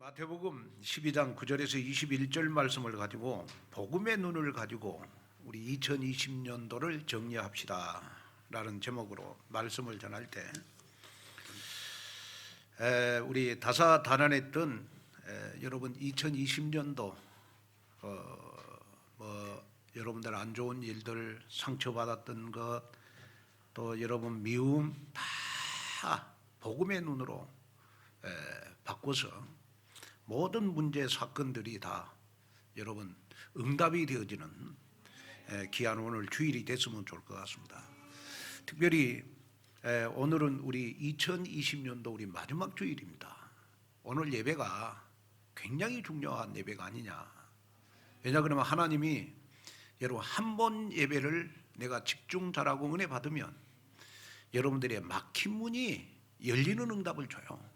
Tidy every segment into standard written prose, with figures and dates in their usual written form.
마태복음 12장 9절에서 21절 말씀을 가지고 복음의 눈을 가지고 우리 2020년도를 정리합시다 라는 제목으로 말씀을 전할 때 우리 다사다난했던 여러분 2020년도 여러분들 안 좋은 일들, 상처받았던 것, 또 여러분 미움 다 복음의 눈으로 바꿔서 모든 문제 사건들이 다 여러분 응답이 되어지는 귀한 오늘 주일이 됐으면 좋을 것 같습니다. 특별히 오늘은 우리 2020년도 우리 마지막 주일입니다. 오늘 예배가 굉장히 중요한 예배가 아니냐. 왜냐 그러면 하나님이 여러분 한 번 예배를 내가 집중 잘하고 은혜 받으면 여러분들의 막힌 문이 열리는 응답을 줘요.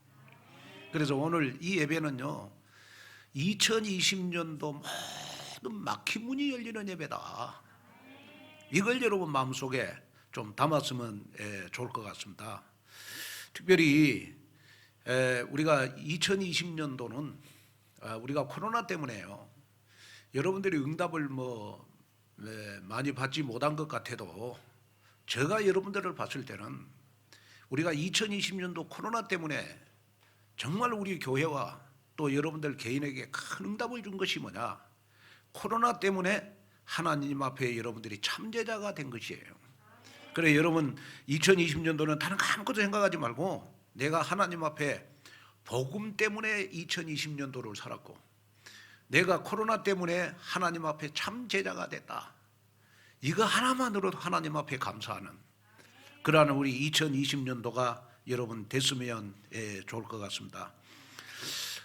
그래서 오늘 이 예배는요 2020년도 모든 막힌 문이 열리는 예배다. 이걸 여러분 마음속에 좀 담았으면 좋을 것 같습니다. 특별히 우리가 2020년도는 우리가 코로나 때문에요 여러분들이 응답을 많이 받지 못한 것 같아도 제가 여러분들을 봤을 때는 우리가 2020년도 코로나 때문에 정말 우리 교회와 또 여러분들 개인에게 큰 응답을 준 것이 뭐냐? 코로나 때문에 하나님 앞에 여러분들이 참제자가 된 것이에요. 그래 여러분 2020년도는 다른 거 아무것도 생각하지 말고 내가 하나님 앞에 복음 때문에 2020년도를 살았고 내가 코로나 때문에 하나님 앞에 참제자가 됐다. 이거 하나만으로도 하나님 앞에 감사하는 그러한 우리 2020년도가 여러분 됐으면 좋을 것 같습니다.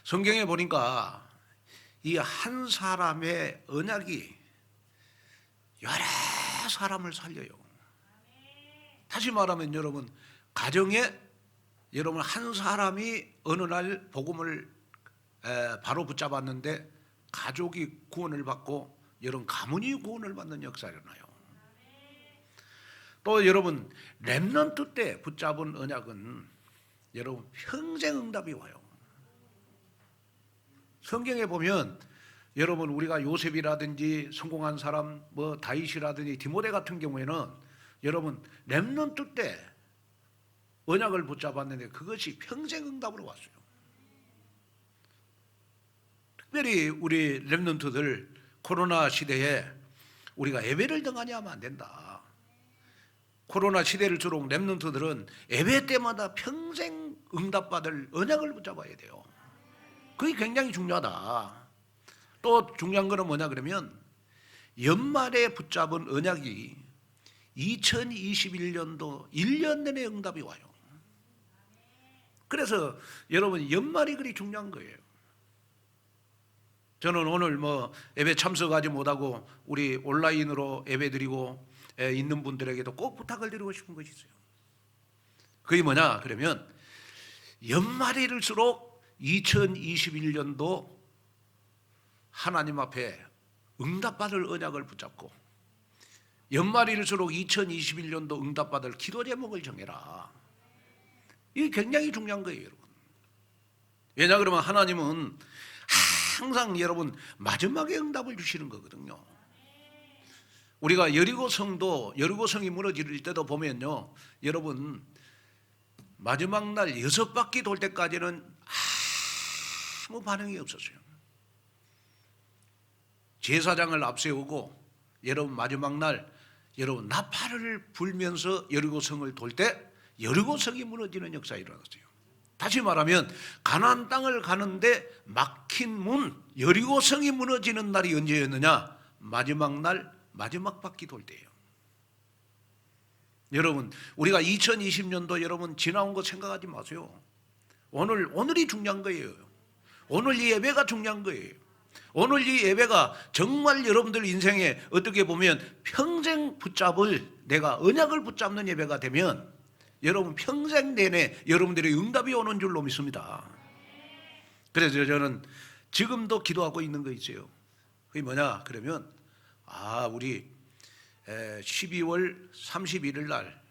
성경에 보니까 이 한 사람의 언약이 여러 사람을 살려요. 다시 말하면 여러분 가정에 여러분 한 사람이 어느 날 복음을 바로 붙잡았는데 가족이 구원을 받고 여러분 가문이 구원을 받는 역사가 일어나요. 또 여러분 렘넌트 때 붙잡은 언약은 여러분 평생 응답이 와요. 성경에 보면 여러분 우리가 요셉이라든지 성공한 사람 다윗이라든지 디모데 같은 경우에는 여러분 렘넌트 때 언약을 붙잡았는데 그것이 평생 응답으로 왔어요. 특별히 우리 렘넌트들 코로나 시대에 우리가 예배를 등한히 하면 안 된다. 코로나 시대일수록 렘넌트들은 예배 때마다 평생 응답받을 언약을 붙잡아야 돼요. 그게 굉장히 중요하다. 또 중요한 거는 뭐냐 그러면 연말에 붙잡은 언약이 2021년도 1년 내내 응답이 와요. 그래서 여러분 연말이 그리 중요한 거예요. 저는 오늘 예배 참석하지 못하고 우리 온라인으로 예배 드리고 있는 분들에게도 꼭 부탁을 드리고 싶은 것이 있어요. 그게 뭐냐 그러면 연말일수록 2021년도 하나님 앞에 응답받을 언약을 붙잡고 연말일수록 2021년도 응답받을 기도 제목을 정해라. 이게 굉장히 중요한 거예요 여러분. 왜냐 그러면 하나님은 항상 여러분 마지막에 응답을 주시는 거거든요. 우리가 여리고성이 무너질 때도 보면요 여러분 마지막 날 6바퀴 돌 때까지는 아무 반응이 없었어요. 제사장을 앞세우고 여러분 마지막 날 여러분 나팔을 불면서 여리고성을 돌 때 여리고성이 무너지는 역사가 일어났어요. 다시 말하면 가나안 땅을 가는데 막힌 문 여리고성이 무너지는 날이 언제였느냐? 마지막 날 마지막 바퀴 돌 때예요. 여러분 우리가 2020년도 여러분 지나온 거 생각하지 마세요. 오늘이 중요한 거예요. 오늘 이 예배가 중요한 거예요. 오늘 이 예배가 정말 여러분들 인생에 어떻게 보면 평생 붙잡을 내가 언약을 붙잡는 예배가 되면 여러분 평생 내내 여러분들의 응답이 오는 줄로 믿습니다. 그래서 저는 지금도 기도하고 있는 거 있어요. 그게 뭐냐 그러면 우리 12월 31일 날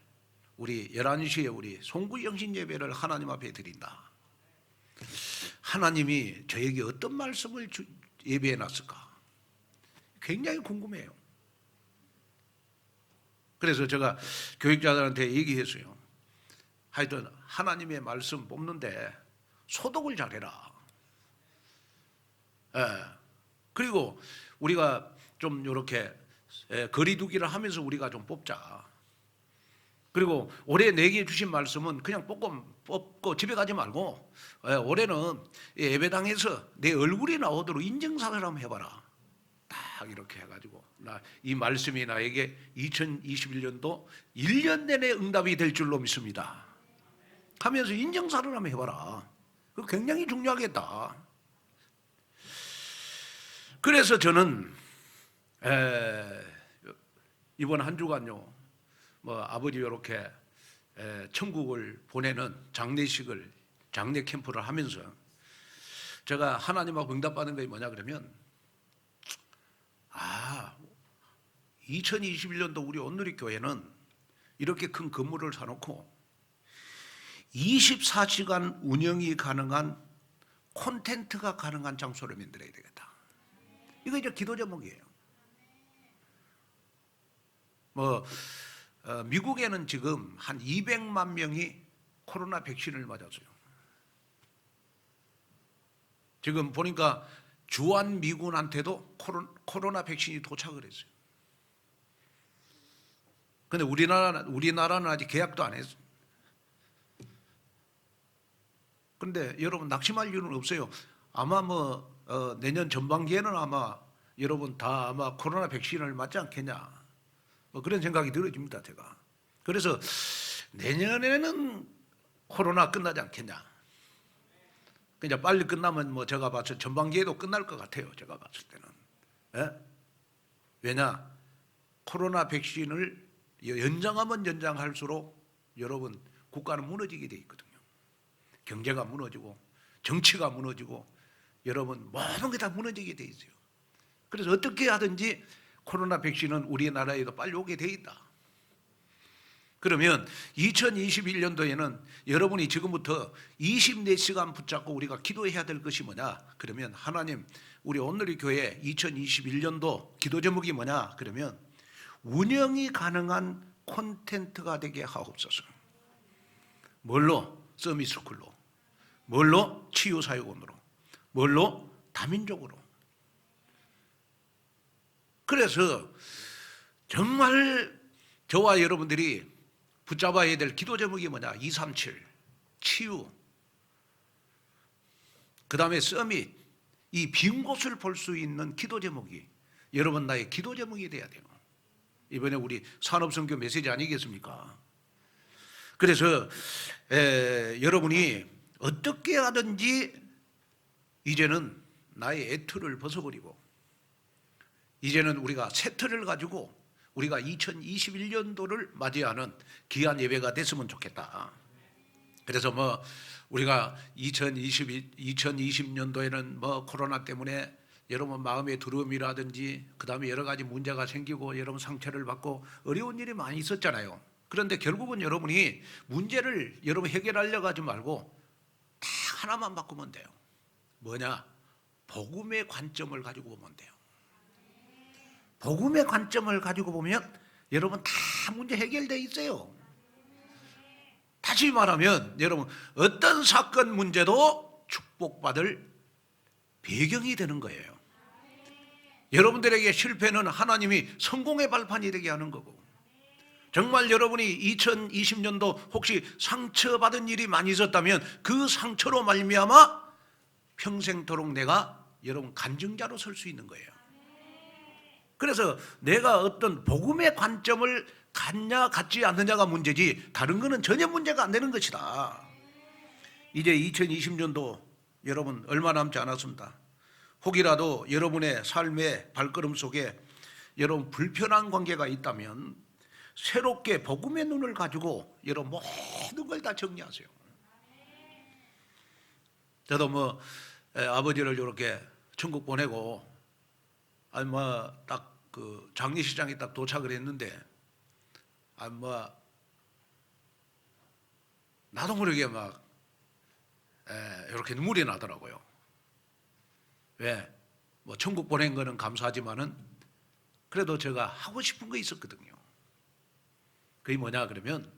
우리 11시에 우리 송구 영신 예배를 하나님 앞에 드린다. 하나님이 저에게 어떤 말씀을 예비해 놨을까? 굉장히 궁금해요. 그래서 제가 교육자들한테 얘기했어요. 하여튼 하나님의 말씀 뽑는데 소독을 잘해라. 예. 그리고 우리가 좀 이렇게 거리두기를 하면서 우리가 좀 뽑자. 그리고 올해 내게 주신 말씀은 그냥 뽑고 집에 가지 말고 올해는 예배당에서 내 얼굴이 나오도록 인증사를 한번 해봐라. 딱 이렇게 해가지고 이 말씀이 나에게 2021년도 1년 내내 응답이 될 줄로 믿습니다. 하면서 인증사를 한번 해봐라. 그거 굉장히 중요하겠다. 그래서 저는 이번 한 주간요, 아버지 이렇게 천국을 보내는 장례 캠프를 하면서 제가 하나님하고 응답받은 게 뭐냐 그러면 2021년도 우리 온누리 교회는 이렇게 큰 건물을 사놓고 24시간 운영이 가능한 콘텐츠가 가능한 장소를 만들어야 되겠다. 이거 이제 기도 제목이에요. 미국에는 지금 한 200만 명이 코로나 백신을 맞았어요. 지금 보니까 주한 미군한테도 코로나 백신이 도착을 했어요. 그런데 우리나라는 아직 계약도 안 했어요. 그런데 여러분 낙심할 이유는 없어요. 아마 내년 전반기에는 아마 여러분 다 아마 코로나 백신을 맞지 않겠냐. 그런 생각이 들어집니다, 제가. 그래서 내년에는 코로나 끝나지 않겠냐. 그냥 빨리 끝나면 제가 봤을 때 전반기에도 끝날 것 같아요, 제가 봤을 때는. 예? 왜냐? 코로나 백신을 연장하면 연장할수록 여러분 국가는 무너지게 돼 있거든요. 경제가 무너지고 정치가 무너지고 여러분 모든 게 다 무너지게 돼 있어요. 그래서 어떻게 하든지 코로나 백신은 우리나라에도 빨리 오게 돼 있다. 그러면 2021년도에는 여러분이 지금부터 24시간 붙잡고 우리가 기도해야 될 것이 뭐냐? 그러면 하나님, 우리 온누리 교회 2021년도 기도 제목이 뭐냐? 그러면 운영이 가능한 콘텐츠가 되게 하옵소서. 뭘로? 서밋스쿨로. 뭘로? 치유사역원으로. 뭘로? 다민족으로. 그래서 정말 저와 여러분들이 붙잡아야 될 기도 제목이 뭐냐? 237 치유, 그 다음에 서밋, 이 빈 곳을 볼 수 있는 기도 제목이 여러분 나의 기도 제목이 돼야 돼요. 이번에 우리 산업선교 메시지 아니겠습니까? 그래서 여러분이 어떻게 하든지 이제는 나의 애틀을 벗어버리고 이제는 우리가 새 틀을 가지고 우리가 2021년도를 맞이하는 귀한 예배가 됐으면 좋겠다. 그래서 우리가 2020년도에는 코로나 때문에 여러분 마음의 두려움이라든지 그 다음에 여러 가지 문제가 생기고 여러분 상처를 받고 어려운 일이 많이 있었잖아요. 그런데 결국은 여러분이 문제를 여러분 해결하려고 하지 말고 딱 하나만 바꾸면 돼요. 뭐냐? 복음의 관점을 가지고 보면 돼요. 복음의 관점을 가지고 보면 여러분 다 문제 해결되어 있어요. 다시 말하면 여러분 어떤 사건 문제도 축복받을 배경이 되는 거예요. 여러분들에게 실패는 하나님이 성공의 발판이 되게 하는 거고, 정말 여러분이 2020년도 혹시 상처받은 일이 많이 있었다면 그 상처로 말미암아 평생토록 내가 여러분 간증자로 설 수 있는 거예요. 그래서 내가 어떤 복음의 관점을 갖냐 갖지 않느냐가 문제지 다른 거는 전혀 문제가 안 되는 것이다. 이제 2020년도 여러분 얼마 남지 않았습니다. 혹이라도 여러분의 삶의 발걸음 속에 여러분 불편한 관계가 있다면 새롭게 복음의 눈을 가지고 여러분 모든 걸 다 정리하세요. 저도 아버지를 이렇게 천국 보내고 딱 그 장례식장에 딱 도착을 했는데 나도 모르게 이렇게 눈물이 나더라고요. 왜? 뭐 천국 보낸 거는 감사하지만은 그래도 제가 하고 싶은 거 있었거든요. 그게 뭐냐 그러면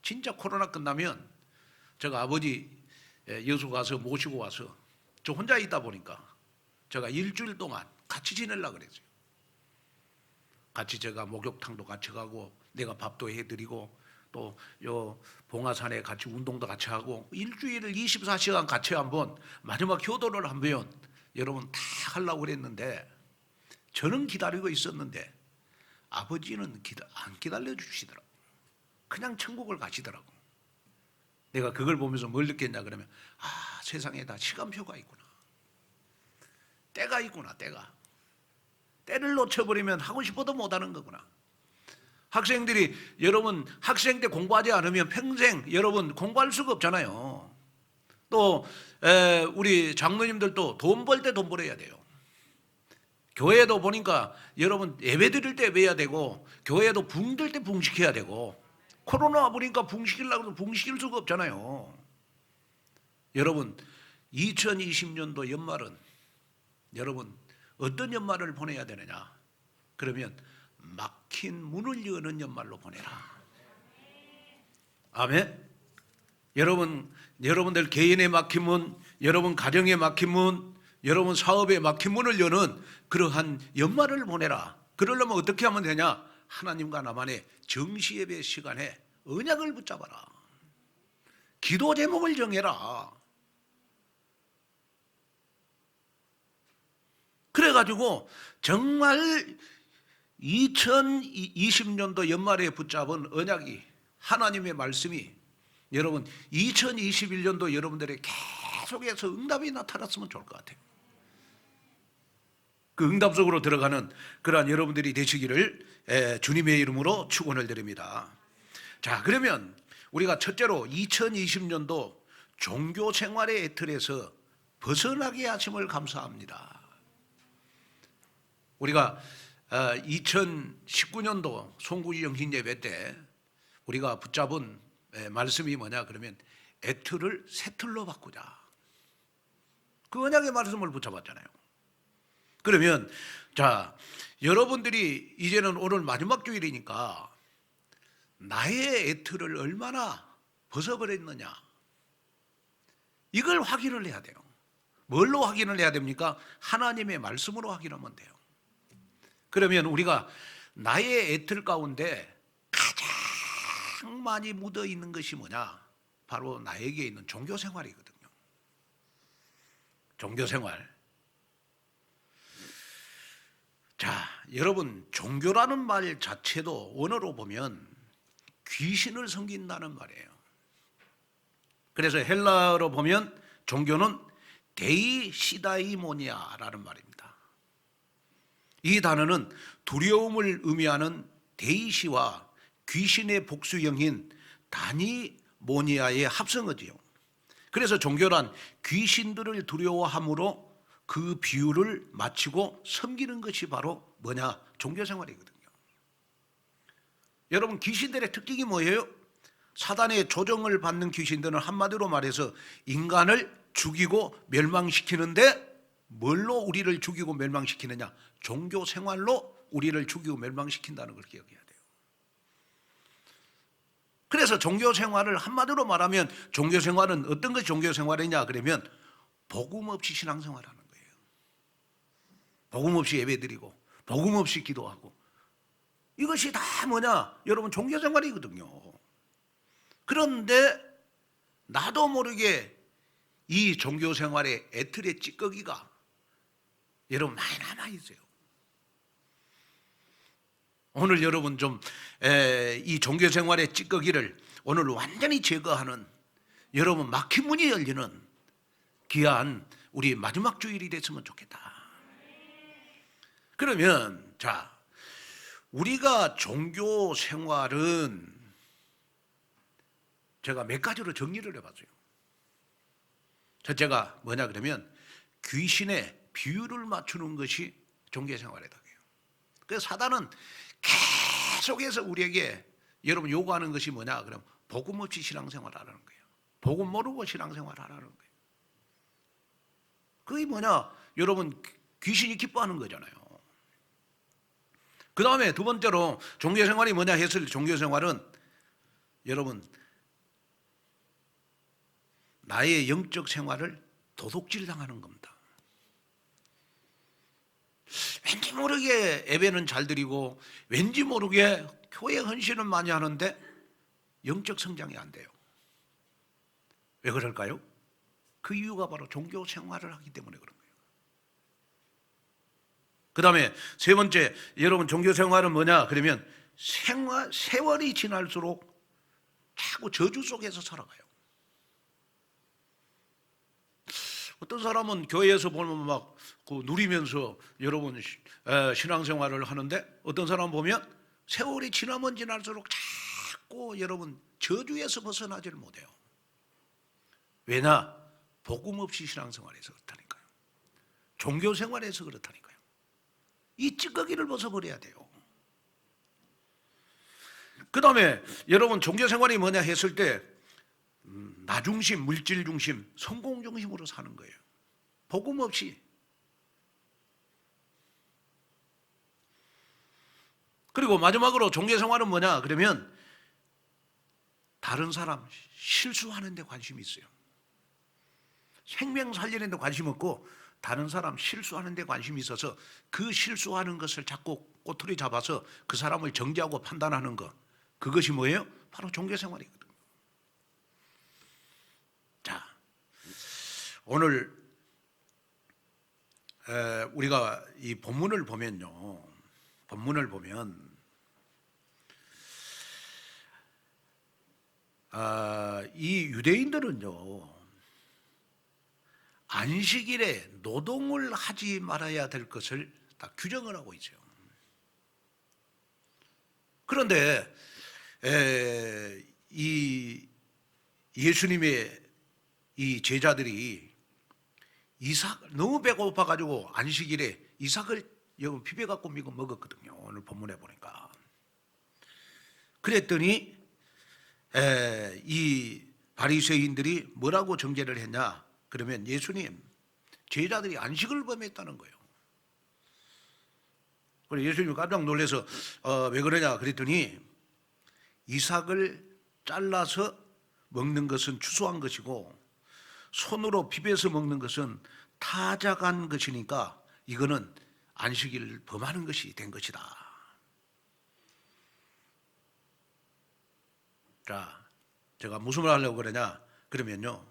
진짜 코로나 끝나면 제가 아버지 여수 가서 모시고 와서 저 혼자 있다 보니까 제가 일주일 동안 같이 지내려고 그랬어요. 같이 제가 목욕탕도 같이 가고 내가 밥도 해드리고 또 요 봉화산에 같이 운동도 같이 하고 일주일을 24시간 같이 한번 마지막 효도를 한번 여러분 다 하려고 그랬는데 저는 기다리고 있었는데 아버지는 안 기다려 주시더라고. 그냥 천국을 가시더라고. 내가 그걸 보면서 뭘 느꼈냐 그러면 세상에 다 시간표가 있구나. 때가 있구나. 때를 놓쳐버리면 하고 싶어도 못하는 거구나. 학생들이 여러분 학생 때 공부하지 않으면 평생 여러분 공부할 수가 없잖아요. 또 우리 장로님들도 돈 벌 때 돈 벌어야 돼요. 교회도 보니까 여러분 예배 드릴 때 예배해야 되고 교회도 붕 들 때 붕시켜야 되고 코로나 보니까 붕시키려고 해도 붕시킬 수가 없잖아요. 여러분 2020년도 연말은 여러분 어떤 연말을 보내야 되느냐 그러면 막힌 문을 여는 연말로 보내라. 아멘. 여러분들 개인에 막힌 문, 여러분 가정에 막힌 문, 여러분 사업에 막힌 문을 여는 그러한 연말을 보내라. 그러려면 어떻게 하면 되냐? 하나님과 나만의 정시 예배 시간에 언약을 붙잡아라. 기도 제목을 정해라. 그래가지고 정말 2020년도 연말에 붙잡은 언약이 하나님의 말씀이 여러분 2021년도 여러분들의 계속해서 응답이 나타났으면 좋을 것 같아요. 그 응답 속으로 들어가는 그러한 여러분들이 되시기를 주님의 이름으로 축원을 드립니다. 자, 그러면 우리가 첫째로 2020년도 종교 생활의 틀에서 벗어나게 하심을 감사합니다. 우리가 2019년도 송구지 영신 예배 때 우리가 붙잡은 말씀이 뭐냐 그러면 애틀을 새 틀로 바꾸자. 그 언약의 말씀을 붙잡았잖아요. 그러면 자, 여러분들이 이제는 오늘 마지막 주일이니까 나의 애틀을 얼마나 벗어버렸느냐 이걸 확인을 해야 돼요. 뭘로 확인을 해야 됩니까? 하나님의 말씀으로 확인하면 돼요. 그러면 우리가 나의 애틀 가운데 가장 많이 묻어 있는 것이 뭐냐? 바로 나에게 있는 종교 생활이거든요. 종교 생활. 자, 여러분 종교라는 말 자체도 원어로 보면 귀신을 섬긴다는 말이에요. 그래서 헬라어로 보면 종교는 데이시다이모니아라는 말입니다. 이 단어는 두려움을 의미하는 데이시와 귀신의 복수형인 다니모니아의 합성어지요. 그래서 종교란 귀신들을 두려워함으로 그 비유를 마치고 섬기는 것이 바로 뭐냐? 종교생활이거든요. 여러분 귀신들의 특징이 뭐예요? 사단의 조정을 받는 귀신들은 한마디로 말해서 인간을 죽이고 멸망시키는데 뭘로 우리를 죽이고 멸망시키느냐? 종교생활로 우리를 죽이고 멸망시킨다는 걸 기억해야 돼요. 그래서 종교생활을 한마디로 말하면 종교생활은 어떤 것이 종교생활이냐 그러면 복음 없이 신앙생활하는 거예요. 복음 없이 예배드리고 복음 없이 기도하고 이것이 다 뭐냐? 여러분 종교생활이거든요. 그런데 나도 모르게 이 종교생활의 애틀의 찌꺼기가 여러분 많이 남아있어요. 오늘 여러분 좀 이 종교생활의 찌꺼기를 오늘 완전히 제거하는 여러분 막힌 문이 열리는 귀한 우리 마지막 주일이 됐으면 좋겠다. 그러면 자, 우리가 종교생활은 제가 몇 가지로 정리를 해봤어요. 첫째가 뭐냐 그러면 귀신의 비유를 맞추는 것이 종교생활이다. 그래서 사단은 계속해서 우리에게 여러분 요구하는 것이 뭐냐 그러면 복음 없이 신앙생활 하라는 거예요. 복음 모르고 신앙생활 하라는 거예요. 그게 뭐냐? 여러분, 귀신이 기뻐하는 거잖아요. 그 다음에 두 번째로 종교생활이 뭐냐 했을 때 종교생활은 여러분, 나의 영적 생활을 도둑질 당하는 겁니다. 왠지 모르게 예배는 잘 드리고 왠지 모르게 교회 헌신은 많이 하는데 영적 성장이 안 돼요. 왜 그럴까요? 그 이유가 바로 종교 생활을 하기 때문에 그런 거예요. 그 다음에 세 번째, 여러분 종교 생활은 뭐냐? 그러면 세월이 지날수록 자꾸 저주 속에서 살아가요. 어떤 사람은 교회에서 보면 막 그 누리면서 여러분 신앙생활을 하는데 어떤 사람 보면 세월이 지나면 지날수록 자꾸 여러분 저주에서 벗어나지를 못해요. 왜냐? 복음 없이 신앙생활에서 그렇다니까요. 종교생활에서 그렇다니까요. 이 찌꺼기를 벗어버려야 돼요. 그 다음에 여러분 종교생활이 뭐냐 했을 때 나 중심, 물질 중심, 성공 중심으로 사는 거예요. 복음 없이. 그리고 마지막으로 종교생활은 뭐냐 그러면 다른 사람 실수하는 데 관심이 있어요. 생명 살리는 데 관심 없고 다른 사람 실수하는 데 관심이 있어서 그 실수하는 것을 자꾸 꼬투리 잡아서 그 사람을 정죄하고 판단하는 것, 그것이 뭐예요? 바로 종교생활이거든요. 자, 오늘 우리가 이 본문을 보면요, 본문을 보면 이 유대인들은요 안식일에 노동을 하지 말아야 될 것을 다 규정을 하고 있어요. 그런데 이 예수님의 이 제자들이 너무 배고파 가지고 안식일에 이삭을 비벼 갖고 먹었거든요. 오늘 본문에 보니까. 그랬더니 이 바리새인들이 뭐라고 정죄를 했냐? 그러면 예수님, 제자들이 안식을 범했다는 거예요. 그래서 예수님이 깜짝 놀라서 왜 그러냐 그랬더니 이삭을 잘라서 먹는 것은 추수한 것이고 손으로 비벼서 먹는 것은 타작한 것이니까 이거는 안식일을 범하는 것이 된 것이다. 자, 제가 무슨 말 하려고 그러냐 그러면요,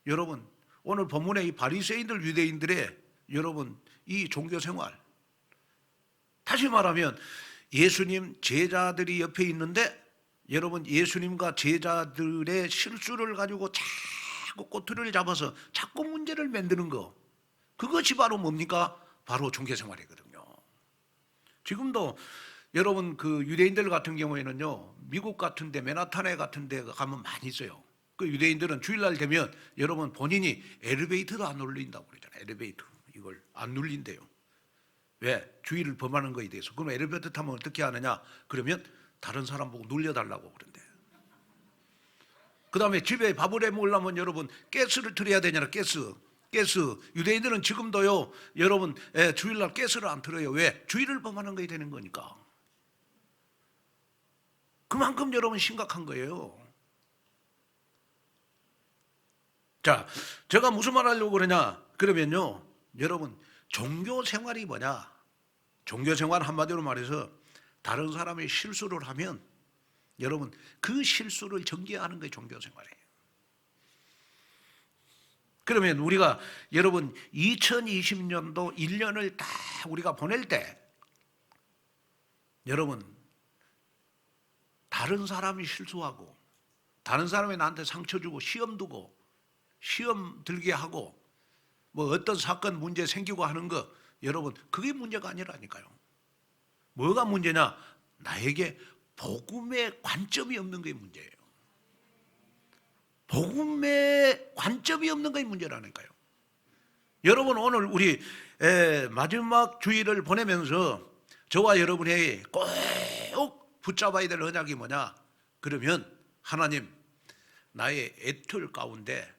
여러분 오늘 본문의 이 바리새인들 유대인들의 여러분 이 종교생활, 다시 말하면 예수님 제자들이 옆에 있는데 여러분 예수님과 제자들의 실수를 가지고 자꾸 꼬투리를 잡아서 자꾸 문제를 만드는 거, 그것이 바로 뭡니까? 바로 종교생활이거든요. 지금도 여러분 그 유대인들 같은 경우에는요, 미국 같은데 맨하탄에 같은데 가면 많이 있어요. 그 유대인들은 주일날 되면 여러분 본인이 엘리베이터도 안 눌린다고 그러잖아요. 엘리베이터 이걸 안 눌린대요. 왜? 주의를 범하는 거에 대해서. 그럼 엘리베이터 타면 어떻게 하느냐? 그러면 다른 사람 보고 눌려달라고 그런대. 그 다음에 집에 밥을 해 먹으려면 여러분 가스를 틀어야 되잖아요. 가스. 유대인들은 지금도요 여러분 주일날 가스를 안 틀어요. 왜? 주의를 범하는 거에 되는 거니까. 그만큼 여러분 심각한 거예요. 자, 제가 무슨 말 하려고 그러냐 그러면요, 여러분 종교 생활이 뭐냐? 종교 생활 한마디로 말해서 다른 사람이 실수를 하면 여러분 그 실수를 정죄하는 게 종교 생활이에요. 그러면 우리가 여러분 2020년도 1년을 다 우리가 보낼 때 여러분 다른 사람이 실수하고 다른 사람이 나한테 상처 주고 시험 두고 시험 들게 하고 뭐 어떤 사건 문제 생기고 하는 거, 여러분 그게 문제가 아니라니까요. 뭐가 문제냐? 나에게 복음의 관점이 없는 게 문제예요. 복음의 관점이 없는 게 문제라니까요. 여러분 오늘 우리 마지막 주일을 보내면서 저와 여러분이 꼭 붙잡아야 될 언약이 뭐냐? 그러면 하나님, 나의 애틀 가운데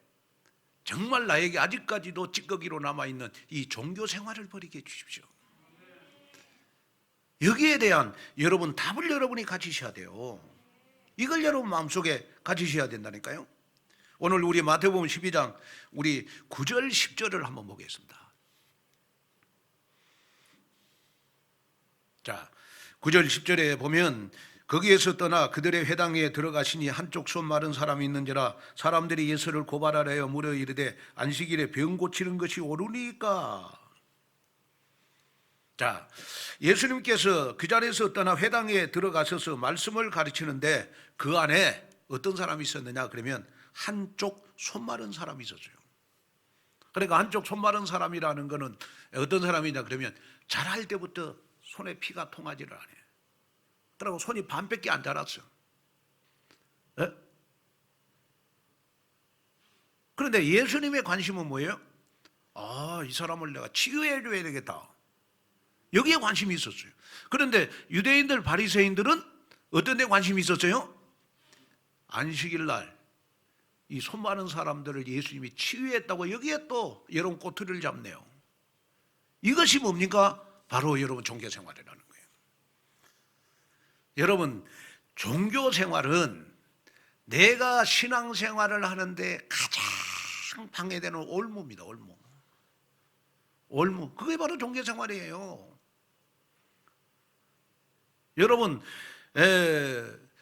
정말 나에게 아직까지도 찌꺼기로 남아있는 이 종교 생활을 버리게 해주십시오. 여기에 대한 여러분 답을 여러분이 가지셔야 돼요. 이걸 여러분 마음속에 가지셔야 된다니까요. 오늘 우리 마태복음 12장 우리 9절 10절을 한번 보겠습니다. 자, 9절 10절에 보면 거기에서 떠나 그들의 회당에 들어가시니 한쪽 손 마른 사람이 있는지라 사람들이 예수를 고발하려 하여 물어 이르되 안식일에 병 고치는 것이 옳으니까. 자, 예수님께서 그 자리에서 떠나 회당에 들어가셔서 말씀을 가르치는데 그 안에 어떤 사람이 있었느냐 그러면 한쪽 손 마른 사람이 있었어요. 그러니까 한쪽 손 마른 사람이라는 것은 어떤 사람이냐 그러면 자랄 때부터 손에 피가 통하지를 않아요. 그러고 손이 반밖에 안 자랐어. 에? 그런데 예수님의 관심은 뭐예요? 아, 이 사람을 내가 치유해 줘야 되겠다. 여기에 관심이 있었어요. 그런데 유대인들 바리새인들은 어떤 데 관심이 있었어요? 안식일 날 이 손 마른 사람들을 예수님이 치유했다고 여기에 또 여러분 꼬투리를 잡네요. 이것이 뭡니까? 바로 여러분 종교 생활이라는 거예요. 여러분 종교 생활은 내가 신앙 생활을 하는데 가장 방해되는 올무입니다. 올무. 그게 바로 종교 생활이에요. 여러분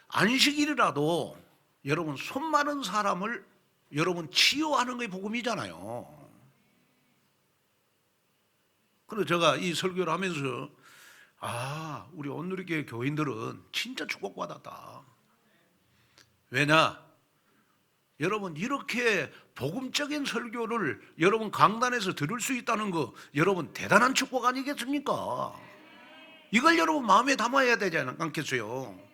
안식일이라도 여러분 손 마른 사람을 여러분 치유하는 게 복음이잖아요. 그래서 제가 이 설교를 하면서 우리 온누리교회 교인들은 진짜 축복받았다. 왜냐? 여러분 이렇게 복음적인 설교를 여러분 강단에서 들을 수 있다는 거 여러분 대단한 축복 아니겠습니까? 이걸 여러분 마음에 담아야 되지 않겠어요?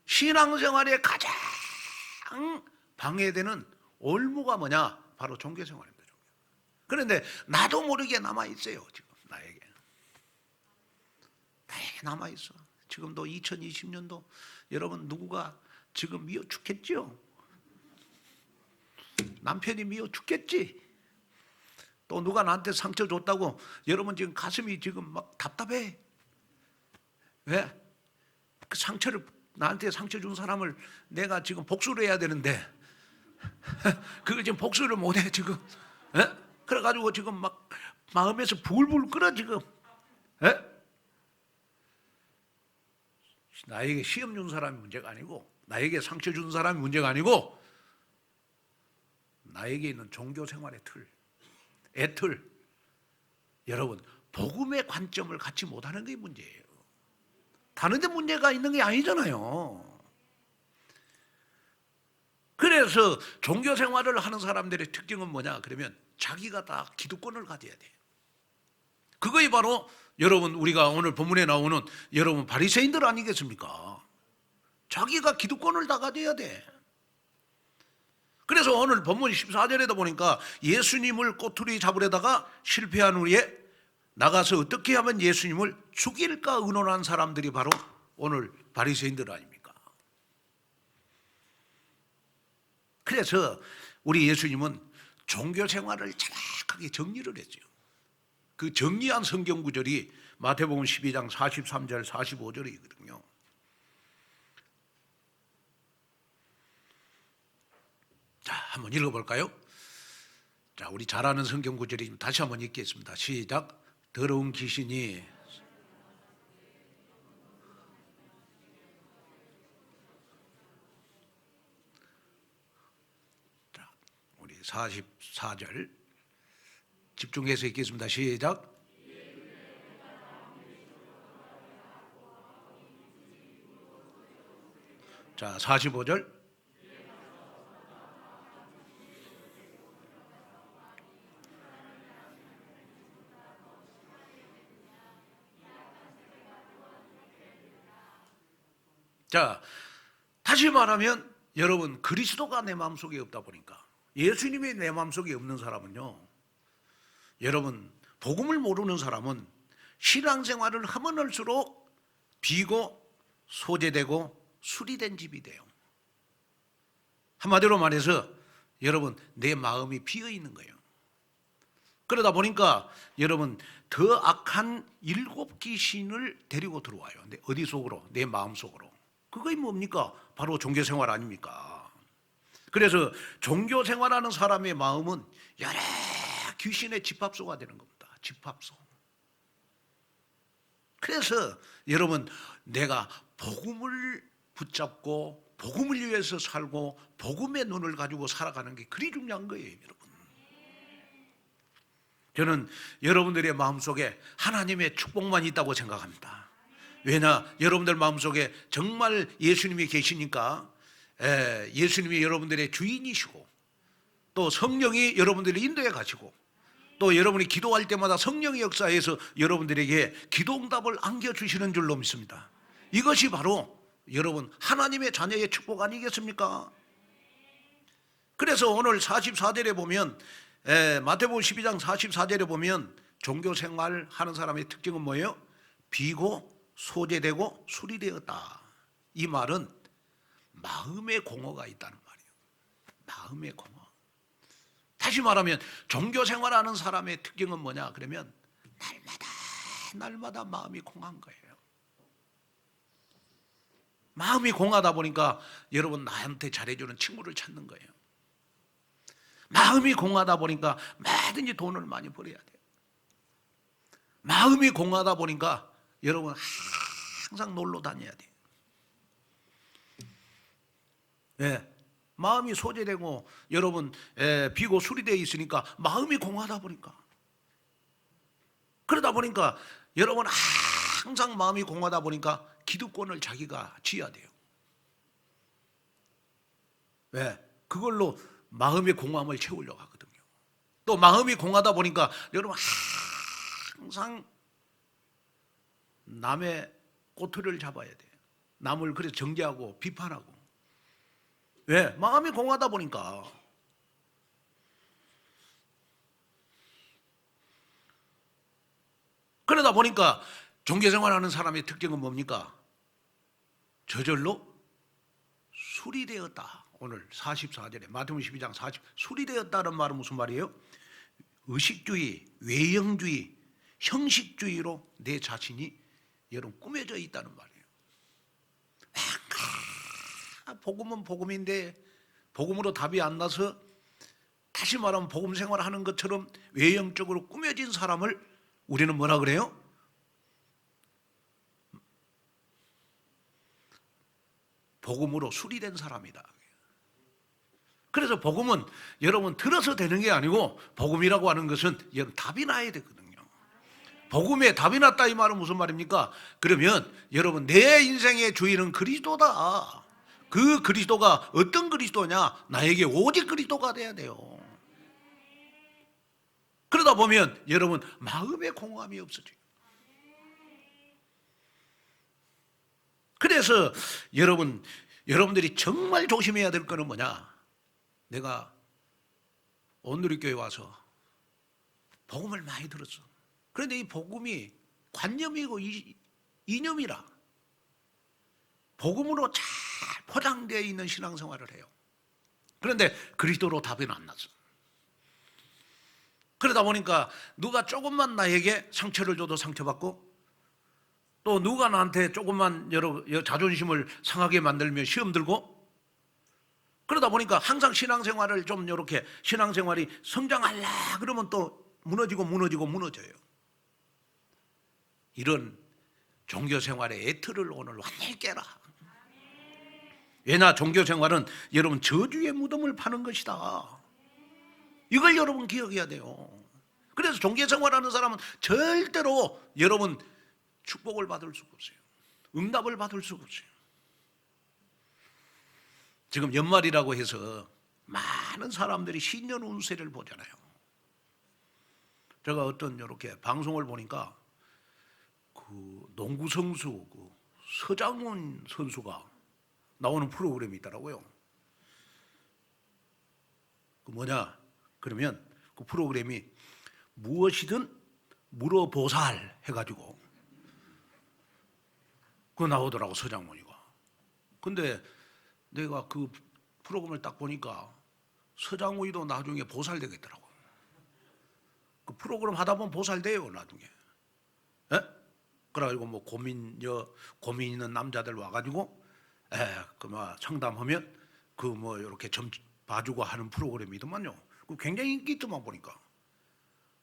신앙생활에 가장 방해되는 올무가 뭐냐? 바로 종교생활입니다. 그런데 나도 모르게 남아있어요. 지금 나에게 남아있어. 지금도 2020년도 여러분 누구가 지금 미워 죽겠죠? 남편이 미워 죽겠지? 또 누가 나한테 상처 줬다고 여러분 지금 가슴이 지금 막 답답해. 왜? 그 상처를 나한테 상처 준 사람을 내가 지금 복수를 해야 되는데 그걸 지금 복수를 못해 지금. 에? 그래가지고 지금 막 마음에서 불불 끓어 지금. 에? 나에게 시험 준 사람이 문제가 아니고 나에게 상처 준 사람이 문제가 아니고 나에게 있는 종교 생활의 애틀 여러분 복음의 관점을 갖지 못하는 게 문제예요. 다른 데 문제가 있는 게 아니잖아요. 그래서 종교 생활을 하는 사람들의 특징은 뭐냐 그러면 자기가 다 기득권을 가져야 돼요. 그것이 바로 여러분 우리가 오늘 본문에 나오는 여러분 바리새인들 아니겠습니까? 자기가 기득권을 다 가져야 돼. 그래서 오늘 본문 14절에다 보니까 예수님을 꼬투리 잡으려다가 실패한 후에 나가서 어떻게 하면 예수님을 죽일까 의논한 사람들이 바로 오늘 바리새인들 아닙니까? 그래서 우리 예수님은 종교 생활을 정확하게 정리를 했죠. 그 정리한 성경 구절이 마태복음 12장 43절 45절이거든요. 자, 한번 읽어볼까요? 자, 우리 잘 아는 성경 구절이 다시 한번 읽겠습니다. 시작. 더러운 귀신이 자, 우리 44절 집중해서 읽겠습니다. 시작. 자, 45절. 자, 다시 말하면 여러분 그리스도가 내 마음속에 없다 보니까 예수님이 내 마음속에 없는 사람은요, 여러분 복음을 모르는 사람은 신앙생활을 하면 할수록 비고 소재되고 수리된 집이 돼요. 한마디로 말해서 여러분 내 마음이 비어 있는 거예요. 그러다 보니까 여러분 더 악한 7귀신을 데리고 들어와요. 어디 속으로? 내 마음 속으로. 그게 뭡니까? 바로 종교생활 아닙니까? 그래서 종교생활하는 사람의 마음은 여러 귀신의 집합소가 되는 겁니다. 집합소. 그래서 여러분 내가 복음을 붙잡고 복음을 위해서 살고 복음의 눈을 가지고 살아가는 게 그리 중요한 거예요, 여러분. 저는 여러분들의 마음속에 하나님의 축복만 있다고 생각합니다. 왜냐? 여러분들 마음속에 정말 예수님이 계시니까 예수님이 여러분들의 주인이시고 또 성령이 여러분들을 인도해 가시고 또 여러분이 기도할 때마다 성령의 역사에서 여러분들에게 기도응답을 안겨주시는 줄로 믿습니다. 이것이 바로 여러분 하나님의 자녀의 축복 아니겠습니까? 그래서 오늘 44절에 보면 마태복음 12장 44절에 보면 종교생활 하는 사람의 특징은 뭐예요? 비고 소재되고 술이 되었다. 이 말은 마음의 공허가 있다는 말이에요. 마음의 공허. 다시 말하면 종교생활하는 사람의 특징은 뭐냐? 그러면 날마다 마음이 공한 거예요. 마음이 공하다 보니까 여러분 나한테 잘해주는 친구를 찾는 거예요. 마음이 공하다 보니까 뭐든지 돈을 많이 벌어야 돼요. 마음이 공하다 보니까 여러분 항상 놀러 다녀야 돼요. 네. 마음이 소재되고 여러분 비고 술이 되어 있으니까 마음이 공하다 보니까 그러다 보니까 여러분 항상 마음이 공하다 보니까 기득권을 자기가 쥐어야 돼요. 왜? 그걸로 마음의 공허함을 채우려고 하거든요. 또 마음이 공하다 보니까 여러분 항상 남의 꼬투리를 잡아야 돼요. 남을 그래서 정죄하고 비판하고. 왜? 마음이 공하다 보니까. 그러다 보니까 종교생활하는 사람의 특징은 뭡니까? 저절로 술이 되었다. 오늘 44절에 마태복음 12장 40 술이 되었다는 말은 무슨 말이에요? 의식주의, 외형주의, 형식주의로 내 자신이 여러분 꾸며져 있다는 말이에요. 복음은 복음인데 복음으로 답이 안 나서 다시 말하면 복음 생활하는 것처럼 외형적으로 꾸며진 사람을 우리는 뭐라 그래요? 복음으로 수리된 사람이다. 그래서 복음은 여러분 들어서 되는 게 아니고 복음이라고 하는 것은 여러분 답이 나야 되거든요. 복음에 답이 났다 이 말은 무슨 말입니까? 그러면 여러분 내 인생의 주인은 그리스도다. 그 그리스도가 어떤 그리스도냐? 나에게 오직 그리스도가 돼야 돼요. 그러다 보면 여러분 마음의 공허함이 없어져요. 그래서 여러분들이 정말 조심해야 될 거는 뭐냐? 내가 온누리교회 와서 복음을 많이 들었어. 그런데 이 복음이 관념이고 이념이라 복음으로 잘 포장되어 있는 신앙생활을 해요. 그런데 그리스도로 답이 안 났어. 그러다 보니까 누가 조금만 나에게 상처를 줘도 상처받고 또 누가 나한테 조금만 자존심을 상하게 만들면 시험 들고 그러다 보니까 항상 신앙생활을 좀 이렇게 신앙생활이 성장하려 그러면 또 무너져요. 이런 종교생활의 애틀을 오늘 완전히 깨라. 왜냐? 종교생활은 여러분 저주의 무덤을 파는 것이다. 이걸 여러분 기억해야 돼요. 그래서 종교생활하는 사람은 절대로 여러분 축복을 받을 수가 없어요. 응답을 받을 수가 없어요. 지금 연말이라고 해서 많은 사람들이 신년 운세를 보잖아요. 제가 어떤 이렇게 방송을 보니까 그 농구 선수 서장훈 선수가 나오는 프로그램이 있더라고요. 그 뭐냐? 그러면 그 프로그램이 무엇이든 물어보살 해가지고 그거 나오더라고 서장훈이가. 근데 내가 그 프로그램을 딱 보니까 서장훈이도 나중에 보살되겠더라고. 그 프로그램 하다 보면 보살돼요 나중에. 예? 그래가지고 뭐 고민 있는 남자들 와가지고 그막 상담하면 그 뭐 이렇게 점 봐주고 하는 프로그램이더만요. 그 굉장히 인기 있더만 보니까.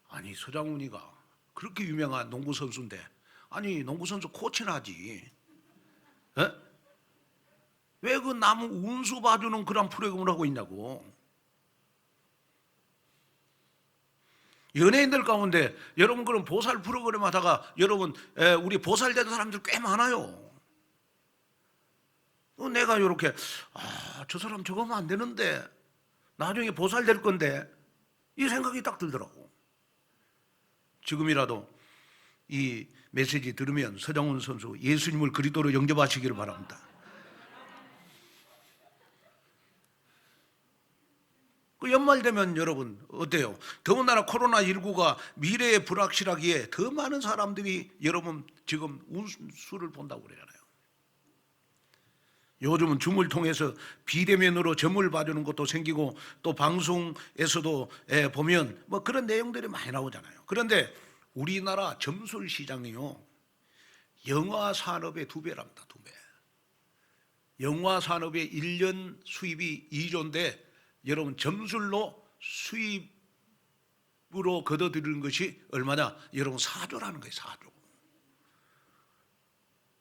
아니 서장훈이가 그렇게 유명한 농구 선수인데 아니 농구 선수 코치나 하지. 예? 왜 그 남 운수 봐주는 그런 프로그램을 하고 있냐고. 연예인들 가운데 여러분 그런 보살 프로그램 하다가 여러분 우리 보살되는 사람들 꽤 많아요. 내가 이렇게 저 사람 저거 하면 안 되는데 나중에 보살될 건데 이 생각이 딱 들더라고. 지금이라도 이 메시지 들으면 서장훈 선수 예수님을 그리스도로 영접하시기를 바랍니다. 그 연말 되면 여러분 어때요? 더군다나 코로나19가 미래의 불확실하기에 더 많은 사람들이 여러분 지금 운수를 본다고 그러잖아요. 요즘은 줌을 통해서 비대면으로 점을 봐주는 것도 생기고 또 방송에서도 보면 뭐 그런 내용들이 많이 나오잖아요. 그런데 우리나라 점술 시장이요 영화 산업의 2배랍니다. 2배. 영화 산업의 1년 수입이 2조인데 여러분 점술로 수입으로 걷어들이는 것이 얼마냐? 여러분 4조라는 거예요. 4조.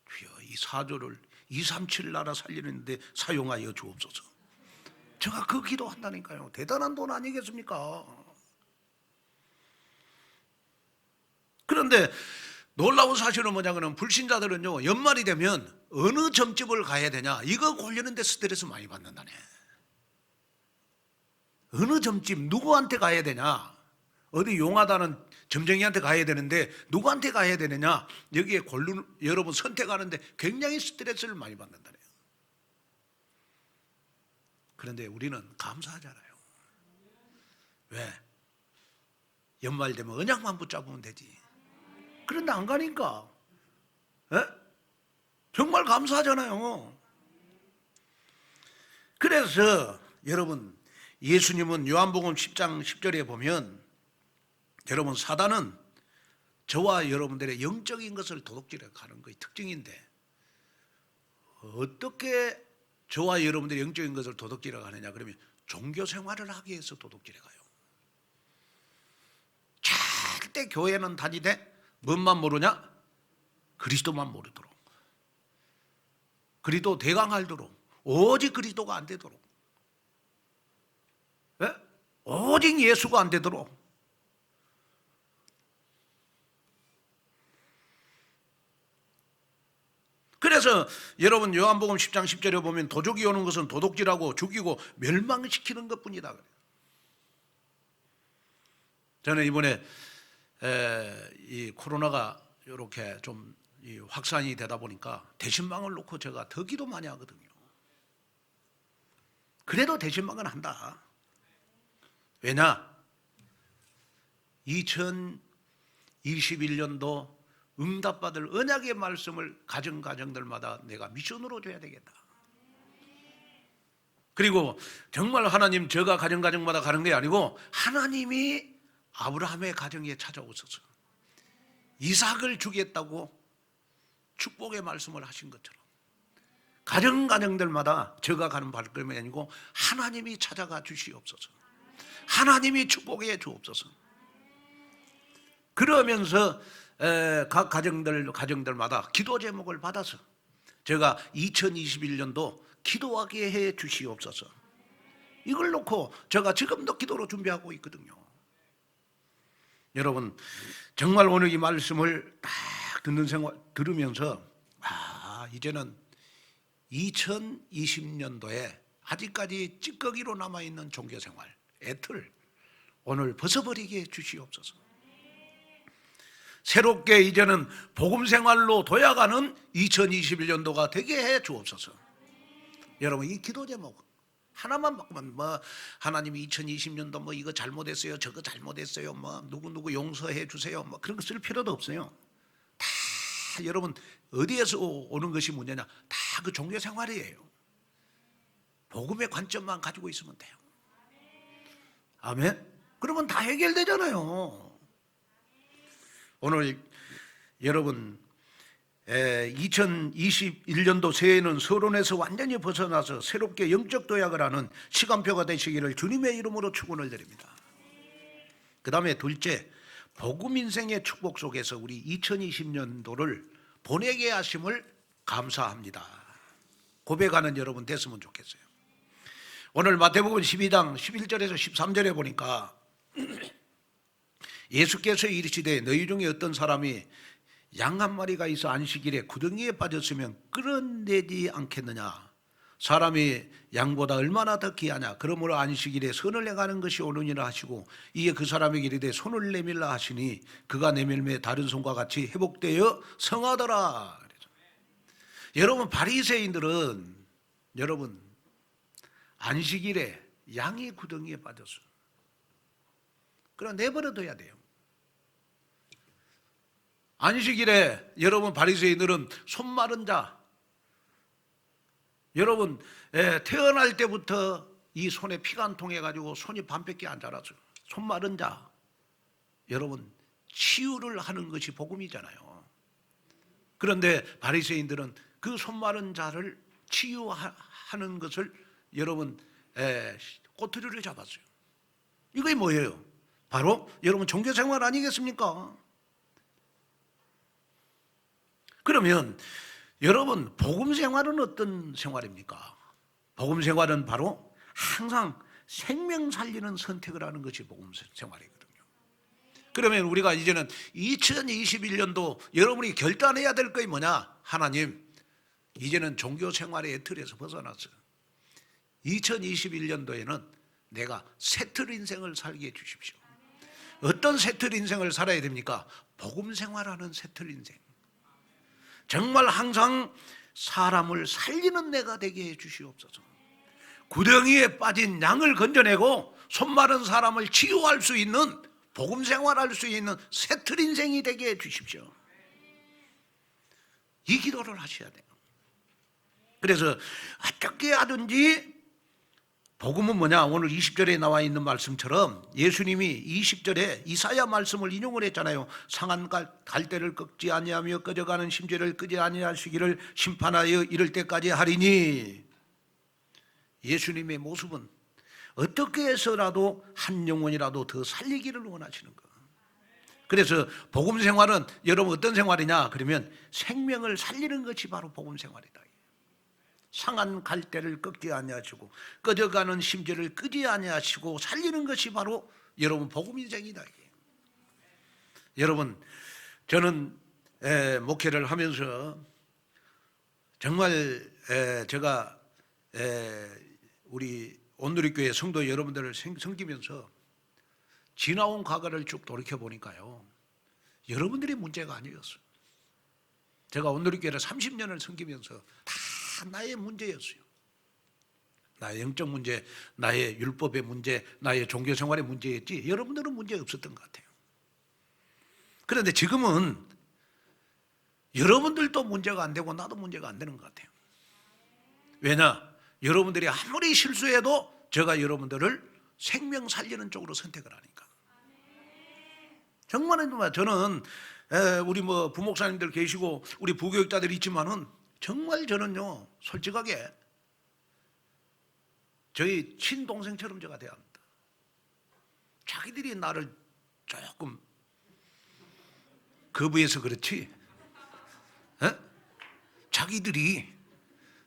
주여 이 4조를 237 나라 살리는데 사용하여 주옵소서. 제가 그 기도한다니까요. 대단한 돈 아니겠습니까? 그런데 놀라운 사실은 뭐냐면 불신자들은요 연말이 되면 어느 점집을 가야 되냐 이거 고르는데 스트레스 많이 받는다네. 어느 점집 누구한테 가야 되냐, 어디 용하다는 점쟁이한테 가야 되는데 누구한테 가야 되느냐, 여기에 여러분 선택하는데 굉장히 스트레스를 많이 받는다네요. 그런데 우리는 감사하잖아요. 왜? 연말 되면 언약만 붙잡으면 되지. 그런데 안 가니까 정말 감사하잖아요. 그래서 여러분 예수님은 요한복음 10장 10절에 보면 여러분 사단은 저와 여러분들의 영적인 것을 도둑질해 가는 것이 특징인데 어떻게 저와 여러분들의 영적인 것을 도둑질해 가느냐 그러면 종교 생활을 하기 위해서 도둑질해 가요. 절대 교회는 다니되 뭔만 모르냐? 그리스도만 모르도록, 그리스도 대강하도록, 오직 그리스도가 안 되도록, 오직 예수가 안 되도록. 그래서 여러분 요한복음 10장 10절에 보면 도적이 오는 것은 도둑질하고 죽이고 멸망시키는 것뿐이다 그래요. 저는 이번에 이 코로나가 이렇게 좀 확산이 되다 보니까 대신방을 놓고 제가 더 기도 많이 하거든요. 그래도 대신방은 한다. 왜냐? 2021년도 응답받을 언약의 말씀을 가정들마다 내가 미션으로 줘야 되겠다. 그리고 정말 하나님 제가 가정마다 가는 게 아니고 하나님이 아브라함의 가정에 찾아오셔서 이삭을 주겠다고 축복의 말씀을 하신 것처럼 가정들마다 제가 가는 발걸음이 아니고 하나님이 찾아가 주시옵소서. 하나님이 축복해 주옵소서. 그러면서 각 가정들마다 기도 제목을 받아서 제가 2021년도 기도하게 해 주시옵소서. 이걸 놓고 제가 지금도 기도로 준비하고 있거든요. 여러분 정말 오늘 이 말씀을 딱 들으면서 이제는 2020년도에 아직까지 찌꺼기로 남아있는 종교생활 애틀 오늘 벗어버리게 해주시옵소서. 새롭게 이제는 복음생활로 도약하는 2021년도가 되게 해 주옵소서. 여러분 이 기도 제목 하나만 바꾸면 하나님이 2020년도 이거 잘못했어요 저거 잘못했어요 누구 용서해 주세요 그런 거 쓸 필요도 없어요. 다 여러분 어디에서 오는 것이 문제냐, 다 그 종교생활이에요. 복음의 관점만 가지고 있으면 돼요. 아멘? 그러면 다 해결되잖아요. 오늘 여러분 2021년도 새해는 서론에서 완전히 벗어나서 새롭게 영적 도약을 하는 시간표가 되시기를 주님의 이름으로 축원을 드립니다. 그 다음에 둘째, 복음 인생의 축복 속에서 우리 2020년도를 보내게 하심을 감사합니다. 고백하는 여러분 됐으면 좋겠어요. 오늘 마태복음 12장 11절에서 13절에 보니까 예수께서 이르시되 너희 중에 어떤 사람이 양 한 마리가 있어 안식일에 구덩이에 빠졌으면 끌어내지 않겠느냐. 사람이 양보다 얼마나 더 귀하냐. 그러므로 안식일에 선을 행하는 것이 옳으니라 하시고 이에 그 사람에게 이르되 손을 내밀라 하시니 그가 내밀매 다른 손과 같이 회복되어 성하더라. 여러분 바리새인들은 여러분 안식일에 양이 구덩이에 빠졌어. 그럼 내버려둬야 돼요. 안식일에 여러분 바리새인들은 손 마른 자, 여러분 태어날 때부터 이 손에 피가 안 통해가지고 손이 반밖에 안 자라서 손 마른 자, 여러분 치유를 하는 것이 복음이잖아요. 그런데 바리새인들은 그 손 마른 자를 치유하는 것을 여러분 꼬투리를 잡았어요. 이게 뭐예요? 바로 여러분 종교생활 아니겠습니까? 그러면 여러분 복음 생활은 어떤 생활입니까? 복음 생활은 바로 항상 생명 살리는 선택을 하는 것이 복음 생활이거든요. 그러면 우리가 이제는 2021년도 여러분이 결단해야 될 것이 뭐냐? 하나님, 이제는 종교 생활의 틀에서 벗어났어요. 2021년도에는 내가 새틀 인생을 살게 해주십시오. 어떤 새틀 인생을 살아야 됩니까? 복음 생활하는 새틀 인생. 정말 항상 사람을 살리는 내가 되게 해주시옵소서. 구덩이에 빠진 양을 건져내고 손 마른 사람을 치유할 수 있는 복음 생활할 수 있는 새틀 인생이 되게 해주십시오. 이 기도를 하셔야 돼요. 그래서 어떻게 하든지 복음은 뭐냐? 오늘 20절에 나와 있는 말씀처럼 예수님이 20절에 이사야 말씀을 인용을 했잖아요. 상한 갈대를 꺾지 아니하며 꺼져가는 심지를 끄지 아니하시기를 심판하여 이를 때까지 하리니. 예수님의 모습은 어떻게 해서라도 한 영혼이라도 더 살리기를 원하시는 거. 그래서 복음 생활은 여러분 어떤 생활이냐? 그러면 생명을 살리는 것이 바로 복음 생활이다. 상한 갈대를 꺾지 아니하시고 꺼져가는 심지를 끄지 아니하시고 살리는 것이 바로 여러분 복음 인생이다. 여러분 저는 목회를 하면서 정말 제가 우리 온누리교회 성도 여러분들을 섬기면서 지나온 과거를 쭉 돌이켜 보니까요, 여러분들이 문제가 아니었어요. 제가 온누리교회를 30년을 섬기면서 다 나의 문제였어요. 나의 영적 문제, 나의 율법의 문제, 나의 종교생활의 문제였지 여러분들은 문제 없었던 것 같아요. 그런데 지금은 여러분들도 문제가 안 되고 나도 문제가 안 되는 것 같아요. 왜냐? 여러분들이 아무리 실수해도 제가 여러분들을 생명 살리는 쪽으로 선택을 하니까. 정말 저는 우리 부목사님들 계시고 우리 부교육자들 있지만은 정말 저는요 솔직하게 저희 친동생처럼 제가 대합니다. 자기들이 나를 조금 거부해서 그렇지, 자기들이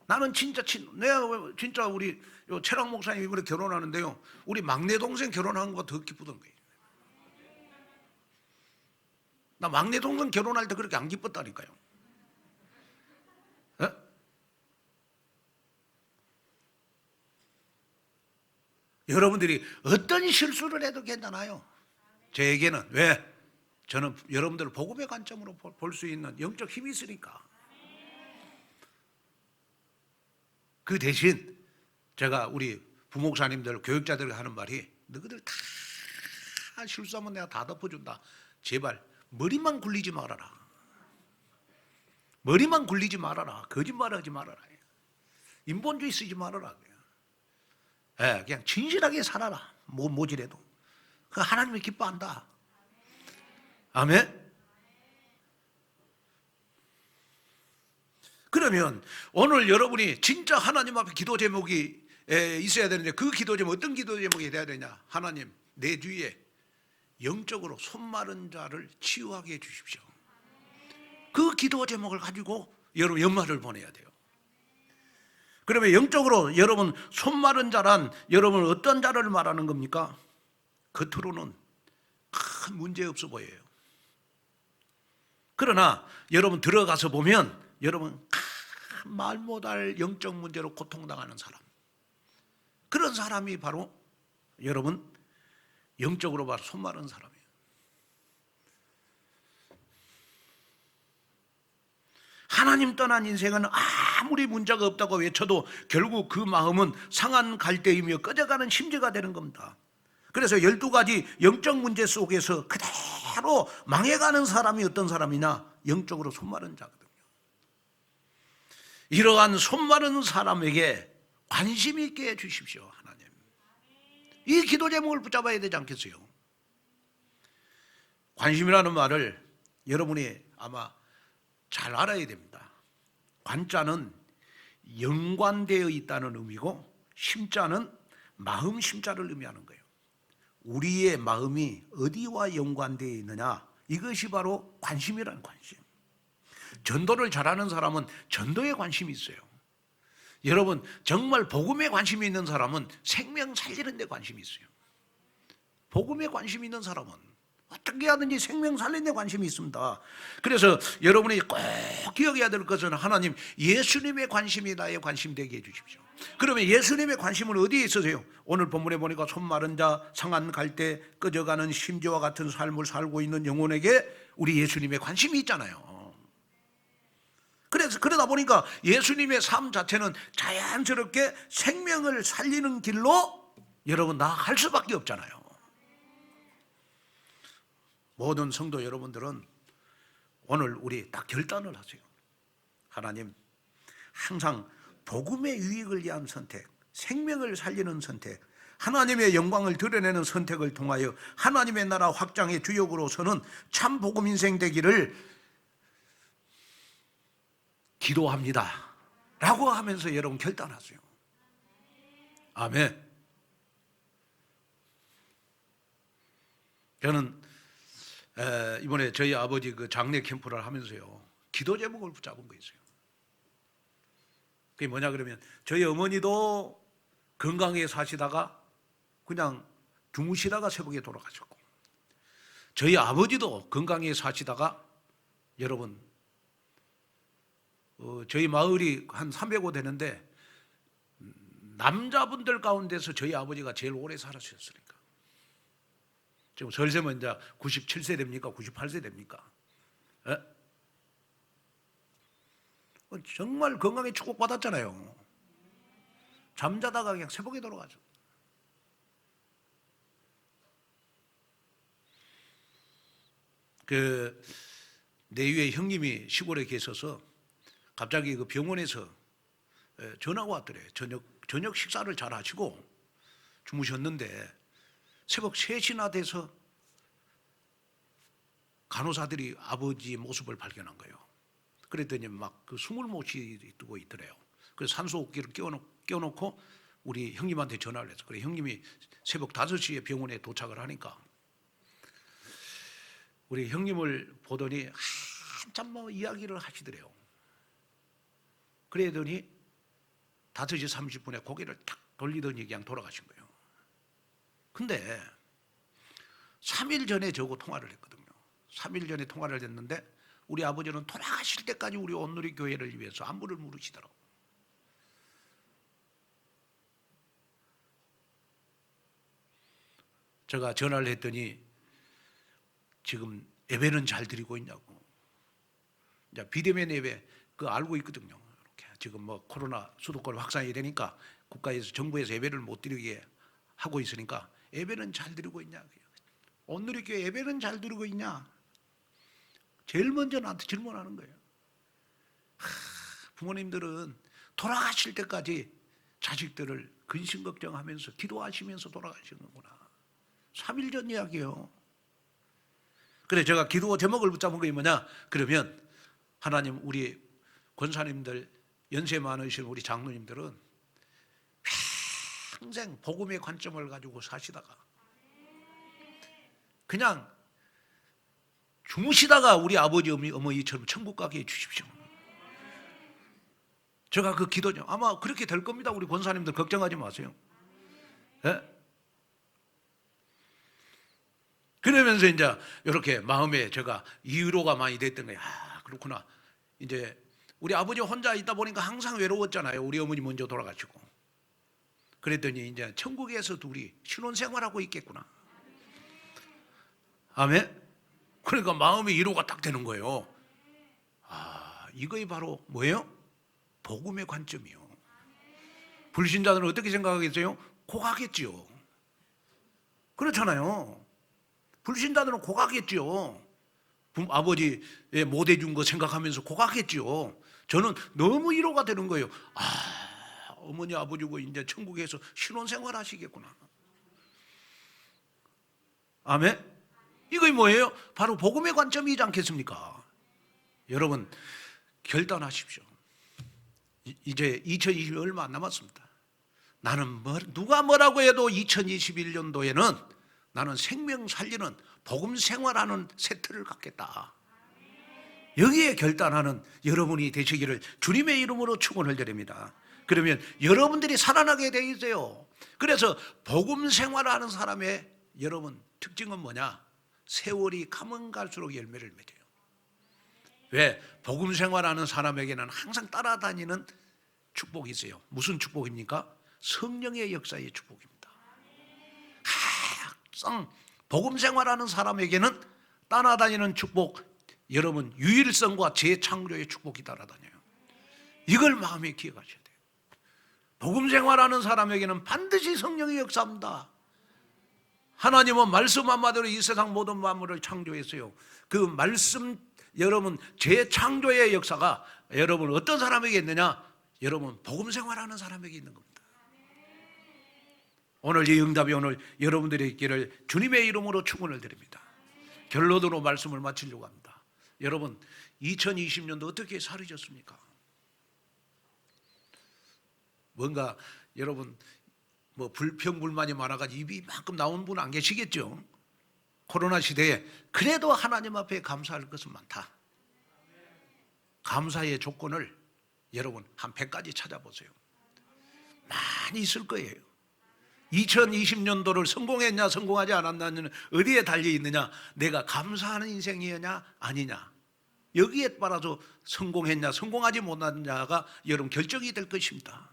나는 진짜 내가 진짜 우리 최락 목사님 이번에 결혼하는데요, 우리 막내 동생 결혼한 거 더 기쁘던 거예요. 나 막내 동생 결혼할 때 그렇게 안 기뻤다니까요. 여러분들이 어떤 실수를 해도 괜찮아요. 저에게는 왜? 저는 여러분들을 복음의 관점으로 볼 수 있는 영적 힘이 있으니까. 그 대신 제가 우리 부목사님들 교육자들 하는 말이 너희들 다 실수하면 내가 다 덮어준다. 제발 머리만 굴리지 말아라. 머리만 굴리지 말아라. 거짓말하지 말아라. 인본주의 쓰지 말아라. 그냥 진실하게 살아라. 모질해도. 그 하나님이 기뻐한다. 아멘. 그러면 오늘 여러분이 진짜 하나님 앞에 기도 제목이 있어야 되는데 그 기도 제목 어떤 기도 제목이 돼야 되냐? 하나님 내 주위에 영적으로 손마른 자를 치유하게 해주십시오. 그 기도 제목을 가지고 여러분 연말을 보내야 돼요. 그러면 영적으로 여러분 손마른 자란 여러분 어떤 자를 말하는 겁니까? 겉으로는 큰 문제 없어 보여요. 그러나 여러분 들어가서 보면 여러분 말 못할 영적 문제로 고통당하는 사람, 그런 사람이 바로 여러분 영적으로 바로 손마른 사람이에요. 하나님 떠난 인생은 아무리 문제가 없다고 외쳐도 결국 그 마음은 상한 갈대이며 꺼져가는 심지가 되는 겁니다. 그래서 12가지 영적 문제 속에서 그대로 망해가는 사람이 어떤 사람이냐? 영적으로 손마른 자거든요. 이러한 손마른 사람에게 관심 있게 해주십시오. 하나님, 이 기도 제목을 붙잡아야 되지 않겠어요? 관심이라는 말을 여러분이 아마 잘 알아야 됩니다. 관자는 연관되어 있다는 의미고 심자는 마음 심자를 의미하는 거예요. 우리의 마음이 어디와 연관되어 있느냐, 이것이 바로 관심이라는 관심. 전도를 잘하는 사람은 전도에 관심이 있어요. 여러분 정말 복음에 관심이 있는 사람은 생명 살리는 데 관심이 있어요. 복음에 관심이 있는 사람은 어떻게 하든지 생명 살리는 데 관심이 있습니다. 그래서 여러분이 꼭 기억해야 될 것은 하나님 예수님의 관심이 나의 관심 되게 해주십시오. 그러면 예수님의 관심은 어디에 있으세요? 오늘 본문에 보니까 손마른 자, 상한 갈대, 꺼져가는 심지와 같은 삶을 살고 있는 영혼에게 우리 예수님의 관심이 있잖아요. 그래서 그러다 보니까 예수님의 삶 자체는 자연스럽게 생명을 살리는 길로 여러분 나아갈 수밖에 없잖아요. 모든 성도 여러분들은 오늘 우리 딱 결단을 하세요. 하나님, 항상 복음의 유익을 위한 선택, 생명을 살리는 선택, 하나님의 영광을 드러내는 선택을 통하여 하나님의 나라 확장의 주역으로서는 참 복음 인생 되기를 기도합니다 라고 하면서 여러분 결단하세요. 아멘. 저는 이번에 저희 아버지 그 장례 캠프를 하면서요 기도 제목을 붙잡은 거 있어요. 그게 뭐냐 그러면 저희 어머니도 건강하게 사시다가 그냥 주무시다가 새벽에 돌아가셨고, 저희 아버지도 건강하게 사시다가 여러분 저희 마을이 한 300호 되는데 남자분들 가운데서 저희 아버지가 제일 오래 살아주셨으니까 지금 설세면 이제 97세 됩니까? 98세 됩니까? 에? 정말 건강에 축복받았잖아요. 잠자다가 그냥 새벽에 돌아가죠. 그 내 위에 형님이 시골에 계셔서 갑자기 그 병원에서 전화가 왔더래요. 저녁 식사를 잘 하시고 주무셨는데 새벽 3시나 돼서 간호사들이 아버지 모습을 발견한 거예요. 그랬더니 막 그 숨을 못 쉬고 있더래요. 그래서 산소호흡기를 끼워놓고 우리 형님한테 전화를 했어. 그래 형님이 새벽 5시에 병원에 도착을 하니까 우리 형님을 보더니 한참 뭐 이야기를 하시더래요. 그러더니 5시 30분에 고개를 탁 돌리더니 그냥 돌아가신 거예요. 근데 3일 전에 저하고 통화를 했거든요. 3일 전에 통화를 했는데 우리 아버지는 돌아가실 때까지 우리 온누리 교회를 위해서 안부를 물으시더라고요. 제가 전화를 했더니 지금 예배는 잘 드리고 있냐고. 이제 비대면 예배 그거 알고 있거든요. 이렇게 지금 뭐 코로나 수도권 확산이 되니까 국가에서 정부에서 예배를 못 드리게 하고 있으니까 예배는 잘 드리고 있냐. 온누리 교회 예배는 잘 드리고 있냐. 제일 먼저 나한테 질문하는 거예요. 부모님들은 돌아가실 때까지 자식들을 근심 걱정하면서 기도하시면서 돌아가시는구나. 3일 전 이야기예요. 그래 제가 기도 제목을 붙잡은 게 뭐냐? 그러면 하나님 우리 권사님들 연세 많으신 우리 장로님들은 평생 복음의 관점을 가지고 사시다가 그냥 주무시다가 우리 아버지 어머니처럼 천국 가게 해주십시오. 제가 그 기도죠. 아마 그렇게 될 겁니다. 우리 권사님들 걱정하지 마세요. 예? 그러면서 이제 이렇게 마음에 제가 위로가 많이 됐던 거예요. 아, 그렇구나. 이제 우리 아버지 혼자 있다 보니까 항상 외로웠잖아요. 우리 어머니 먼저 돌아가시고. 그랬더니 이제 천국에서 둘이 신혼생활하고 있겠구나. 아멘? 그러니까 마음의 위로가 딱 되는 거예요. 아, 이거이 바로 뭐예요? 복음의 관점이요. 불신자들은 어떻게 생각하겠어요? 고가겠지요. 그렇잖아요. 불신자들은 고가겠지요. 아버지의 못 해준 거 생각하면서 고가겠지요. 저는 너무 위로가 되는 거예요. 아, 어머니 아버지고 이제 천국에서 신혼생활 하시겠구나. 아멘? 이거 뭐예요? 바로 복음의 관점이지 않겠습니까? 여러분 결단하십시오. 이제 2020년 얼마 안 남았습니다. 나는 누가 뭐라고 해도 2021년도에는 나는 생명 살리는 복음 생활하는 세트를 갖겠다. 여기에 결단하는 여러분이 되시기를 주님의 이름으로 축원을 드립니다. 그러면 여러분들이 살아나게 돼 있어요. 그래서 복음 생활하는 사람의 여러분 특징은 뭐냐? 세월이 가면 갈수록 열매를 맺어요. 왜? 복음 생활하는 사람에게는 항상 따라다니는 축복이 있어요. 무슨 축복입니까? 성령의 역사의 축복입니다. 항상 복음 생활하는 사람에게는 따라다니는 축복, 여러분 유일성과 재창조의 축복이 따라다녀요. 이걸 마음에 기억하셔야 돼요. 복음 생활하는 사람에게는 반드시 성령의 역사입니다. 하나님은 말씀 한마디로 이 세상 모든 만물을 창조했어요. 그 말씀 여러분 재창조의 역사가 여러분 어떤 사람에게 있느냐? 여러분 복음 생활하는 사람에게 있는 겁니다. 오늘 이 응답이 오늘 여러분들의 있기를 주님의 이름으로 축원을 드립니다. 결론으로 말씀을 마치려고 합니다. 여러분 2020년도 어떻게 살으셨습니까? 뭔가 여러분 뭐 불평불만이 많아가지고 입이 이만큼 나온 분 안 계시겠죠? 코로나 시대에 그래도 하나님 앞에 감사할 것은 많다. 감사의 조건을 여러분 한 100가지 찾아보세요. 많이 있을 거예요. 2020년도를 성공했냐 성공하지 않았냐는 어디에 달려있느냐? 내가 감사하는 인생이냐 아니냐, 여기에 따라서 성공했냐 성공하지 못했냐가 여러분 결정이 될 것입니다.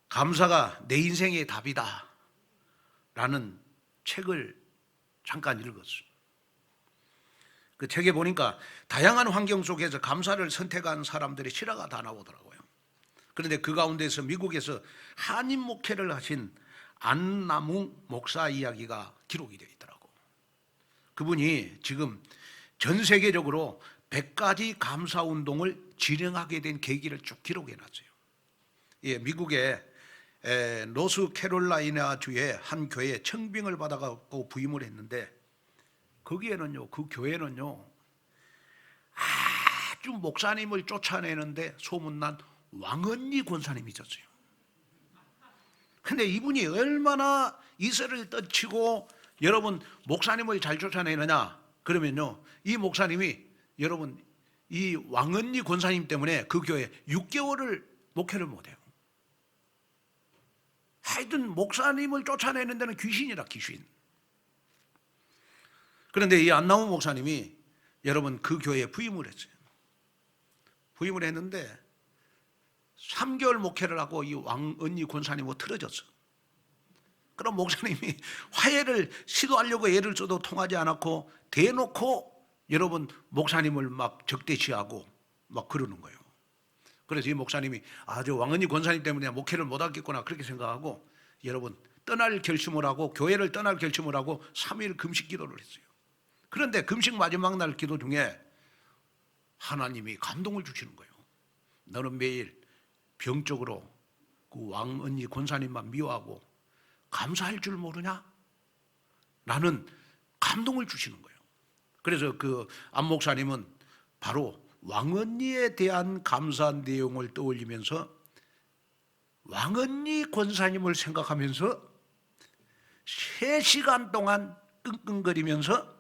감사가 내 인생의 답이다 라는 책을 잠깐 읽었어요. 그 책에 보니까 다양한 환경 속에서 감사를 선택한 사람들의 실화가 다 나오더라고요. 그런데 그 가운데서 미국에서 한인 목회를 하신 안나무 목사 이야기가 기록이 되어 있더라고. 그분이 지금 전 세계적으로 100가지 감사 운동을 진행하게 된 계기를 쭉 기록해 놨어요. 예, 미국의 노스캐롤라이나 주의 한 교회에 청빙을 받아갖고 부임을 했는데 거기에는요, 그 교회는요 아주 목사님을 쫓아내는데 소문난 왕언니 권사님이 있었어요. 근데 이분이 얼마나 이슬을 떨치고 여러분 목사님을 잘 쫓아내느냐 그러면요, 이 목사님이 여러분 이 왕언니 권사님 때문에 그 교회 6개월을 목회를 못해요. 하여튼 목사님을 쫓아내는 데는 귀신이라 귀신. 그런데 이 안나무 목사님이 여러분 그 교회에 부임을 했어요. 부임을 했는데 3개월 목회를 하고 이 왕언니 권사님하고 틀어졌어. 그럼 목사님이 화해를 시도하려고 애를 써도 통하지 않았고 대놓고 여러분 목사님을 막 적대시하고 막 그러는 거예요. 그래서 이 목사님이 저 왕언니 권사님 때문에 목회를 못 하겠구나 그렇게 생각하고 여러분 떠날 결심을 하고 교회를 떠날 결심을 하고 3일 금식 기도를 했어요. 그런데 금식 마지막 날 기도 중에 하나님이 감동을 주시는 거예요. 너는 매일 병적으로 그 왕언니 권사님만 미워하고 감사할 줄 모르냐? 라는 감동을 주시는 거예요. 그래서 그 안 목사님은 바로 왕언니에 대한 감사 내용을 떠올리면서 왕언니 권사님을 생각하면서 3시간 동안 끙끙거리면서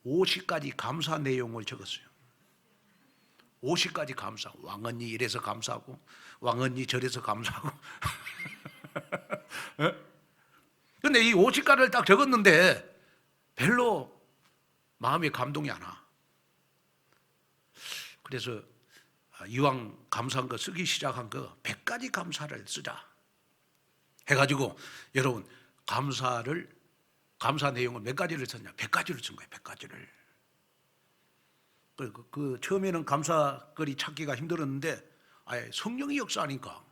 50가지 감사 내용을 적었어요. 50가지 감사. 왕언니 이래서 감사하고 왕언니 저래서 감사하고. 그런데 이 50가지를 딱 적었는데 별로 마음에 감동이 안 와. 그래서 이왕 감사한 거 쓰기 시작한 거 100가지 감사를 쓰자 해가지고 여러분 감사 내용을 몇 가지를 썼냐? 100가지를 쓴 거예요. 100가지를. 그 처음에는 감사거리 찾기가 힘들었는데 아예 성령이 역사하니까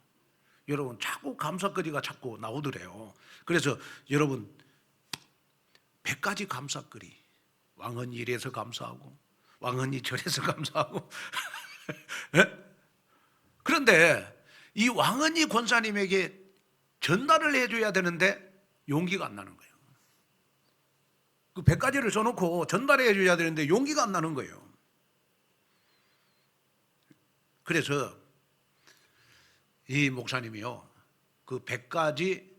여러분 자꾸 감사거리가 자꾸 나오더래요. 그래서 여러분 100가지 감사거리, 왕언니 이래서 감사하고 왕언니 저래서 감사하고 그런데 이 왕언니 권사님에게 전달을 해줘야 되는데 용기가 안 나는 거예요. 그 100가지를 써놓고 전달해 줘야 되는데 용기가 안 나는 거예요. 그래서 이 목사님이요, 그 100가지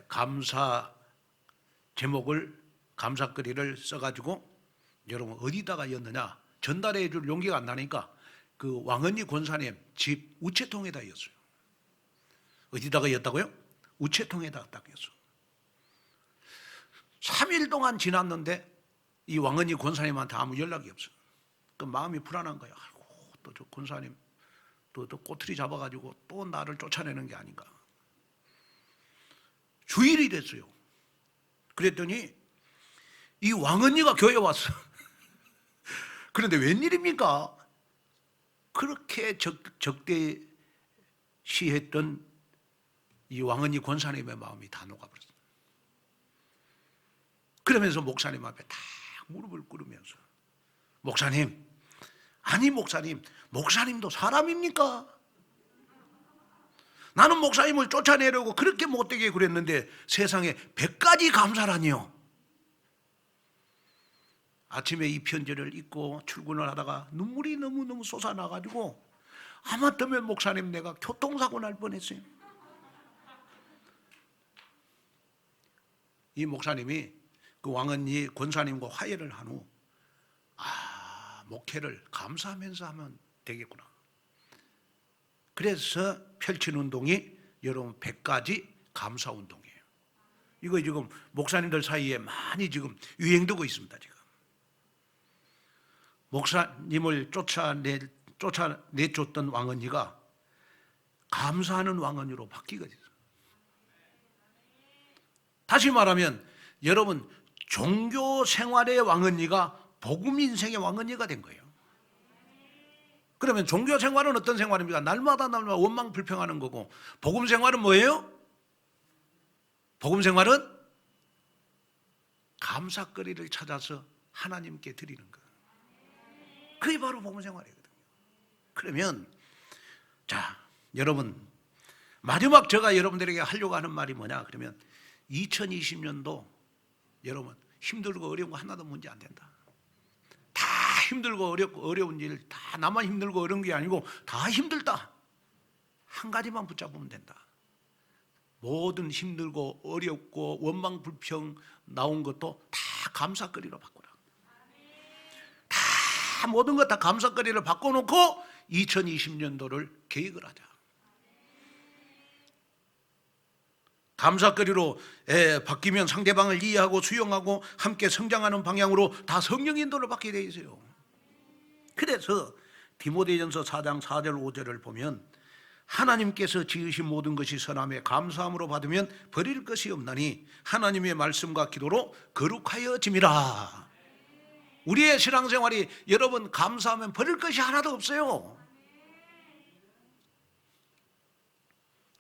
감사 제목을, 감사거리를 써가지고 여러분 어디다가 였느냐? 전달해 줄 용기가 안 나니까 그 왕언니 권사님 집 우체통에다 였어요. 어디다가 였다고요? 우체통에다 딱 였어. 3일 동안 지났는데 이 왕언니 권사님한테 아무 연락이 없어. 그 마음이 불안한 거야. 아이고, 또 저 권사님 또 꼬투리 잡아가지고 또 나를 쫓아내는 게 아닌가. 주일이 됐어요. 그랬더니 이 왕언니가 교회 왔어. 그런데 웬일입니까? 그렇게 적대시했던 이 왕언니 권사님의 마음이 다 녹아버렸어요. 그러면서 목사님 앞에 딱 무릎을 꿇으면서 목사님, 아니 목사님, 목사님도 사람입니까? 나는 목사님을 쫓아내려고 그렇게 못되게 그랬는데 세상에 100가지 감사라니요. 아침에 이 편지를 읽고 출근을 하다가 눈물이 너무너무 솟아나가지고 하마터면 목사님 내가 교통사고 날 뻔했어요. 이 목사님이 그 왕언니 권사님과 화해를 한 후 목회를 감사하면서 하면 되겠구나. 그래서 펼친 운동이 여러분 100가지 감사 운동이에요. 이거 지금 목사님들 사이에 많이 지금 유행되고 있습니다. 지금 목사님을 쫓아내줬던 왕언니가 감사하는 왕언니로 바뀌게 됐어요. 다시 말하면 여러분 종교 생활의 왕언니가 복음 인생의 왕언니가 된 거예요. 그러면 종교 생활은 어떤 생활입니까? 날마다 원망 불평하는 거고, 복음 생활은 뭐예요? 복음 생활은 감사거리를 찾아서 하나님께 드리는 거예요. 그게 바로 복음 생활이거든요. 그러면 자, 여러분 마지막 제가 여러분들에게 하려고 하는 말이 뭐냐? 그러면 2020년도 여러분 힘들고 어려운 거 하나도 문제 안 된다. 다 힘들고 어려운 일, 다 나만 힘들고 어려운 게 아니고 다 힘들다. 한 가지만 붙잡으면 된다. 모든 힘들고 어렵고 원망 불평 나온 것도 다 감사거리로 바꾸라. 다 모든 것 다 감사거리를 바꿔놓고 2020년도를 계획을 하자. 감사거리로 바뀌면 상대방을 이해하고 수용하고 함께 성장하는 방향으로 다 성령 인도를 받게 되어 있어요. 그래서 디모데전서 4장 4절 5절을 보면 하나님께서 지으신 모든 것이 선함에 감사함으로 받으면 버릴 것이 없나니 하나님의 말씀과 기도로 거룩하여짐이라. 우리의 신앙생활이 여러분 감사하면 버릴 것이 하나도 없어요.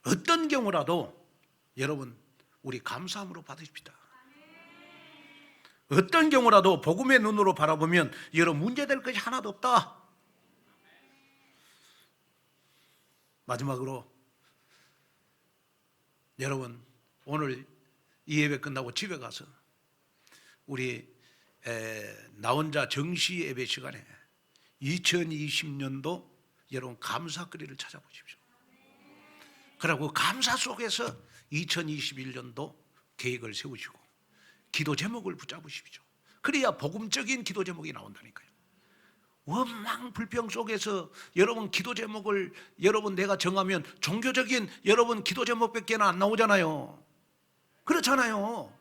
어떤 경우라도 여러분 우리 감사함으로 받으십시다. 어떤 경우라도 복음의 눈으로 바라보면 여러분 문제될 것이 하나도 없다. 마지막으로 여러분 오늘 이 예배 끝나고 집에 가서 우리 나 혼자 정시 예배 시간에 2020년도 여러분 감사거리를 찾아보십시오. 그리고 감사 속에서 2021년도 계획을 세우시고 기도 제목을 붙잡으십시오. 그래야 복음적인 기도 제목이 나온다니까요. 원망 불평 속에서 여러분 기도 제목을 여러분 내가 정하면 종교적인 여러분 기도 제목밖에 안 나오잖아요. 그렇잖아요.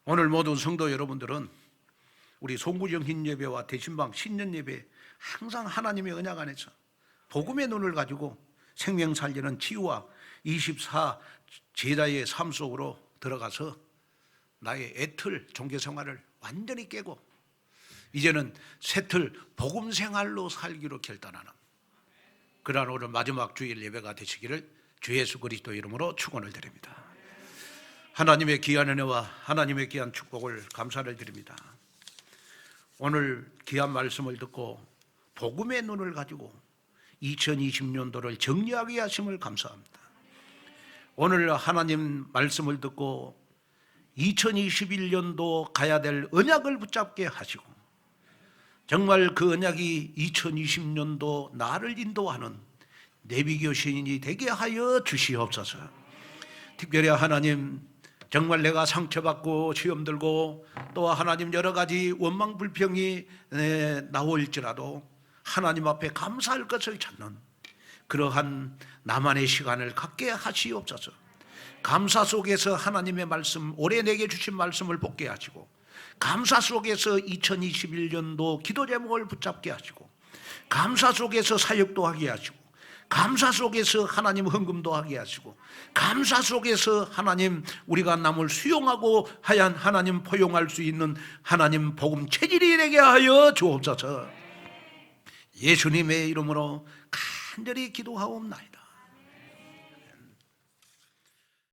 오늘 모든 성도 여러분들은 우리 송구정 흰 예배와 대신방 신년 예배 항상 하나님의 언약 안에서 복음의 눈을 가지고 생명 살리는 치유와 24 제자의 삶 속으로 들어가서 나의 애틀 종교 생활을 완전히 깨고 이제는 새틀 복음 생활로 살기로 결단하는 그러한 오늘 마지막 주일 예배가 되시기를 주 예수 그리스도 이름으로 축원을 드립니다. 하나님의 귀한 은혜와 하나님의 귀한 축복을 감사를 드립니다. 오늘 귀한 말씀을 듣고 복음의 눈을 가지고 2020년도를 정리하게 하심을 감사합니다. 오늘 하나님 말씀을 듣고 2021년도 가야 될 언약을 붙잡게 하시고 정말 그 언약이 2020년도 나를 인도하는 내비교신이 되게 하여 주시옵소서. 특별히 하나님 정말 내가 상처받고 시험 들고 또 하나님 여러 가지 원망 불평이 나올지라도 하나님 앞에 감사할 것을 찾는 그러한 나만의 시간을 갖게 하시옵소서. 감사 속에서 하나님의 말씀 올해 내게 주신 말씀을 복게 하시고 감사 속에서 2021년도 기도 제목을 붙잡게 하시고 감사 속에서 사역도 하게 하시고 감사 속에서 하나님 헌금도 하게 하시고 감사 속에서 하나님 우리가 남을 수용하고 하얀 하나님 포용할 수 있는 하나님 복음 체질이 되게 하여 주옵소서. 예수님의 이름으로 간절히 기도하옵나이다.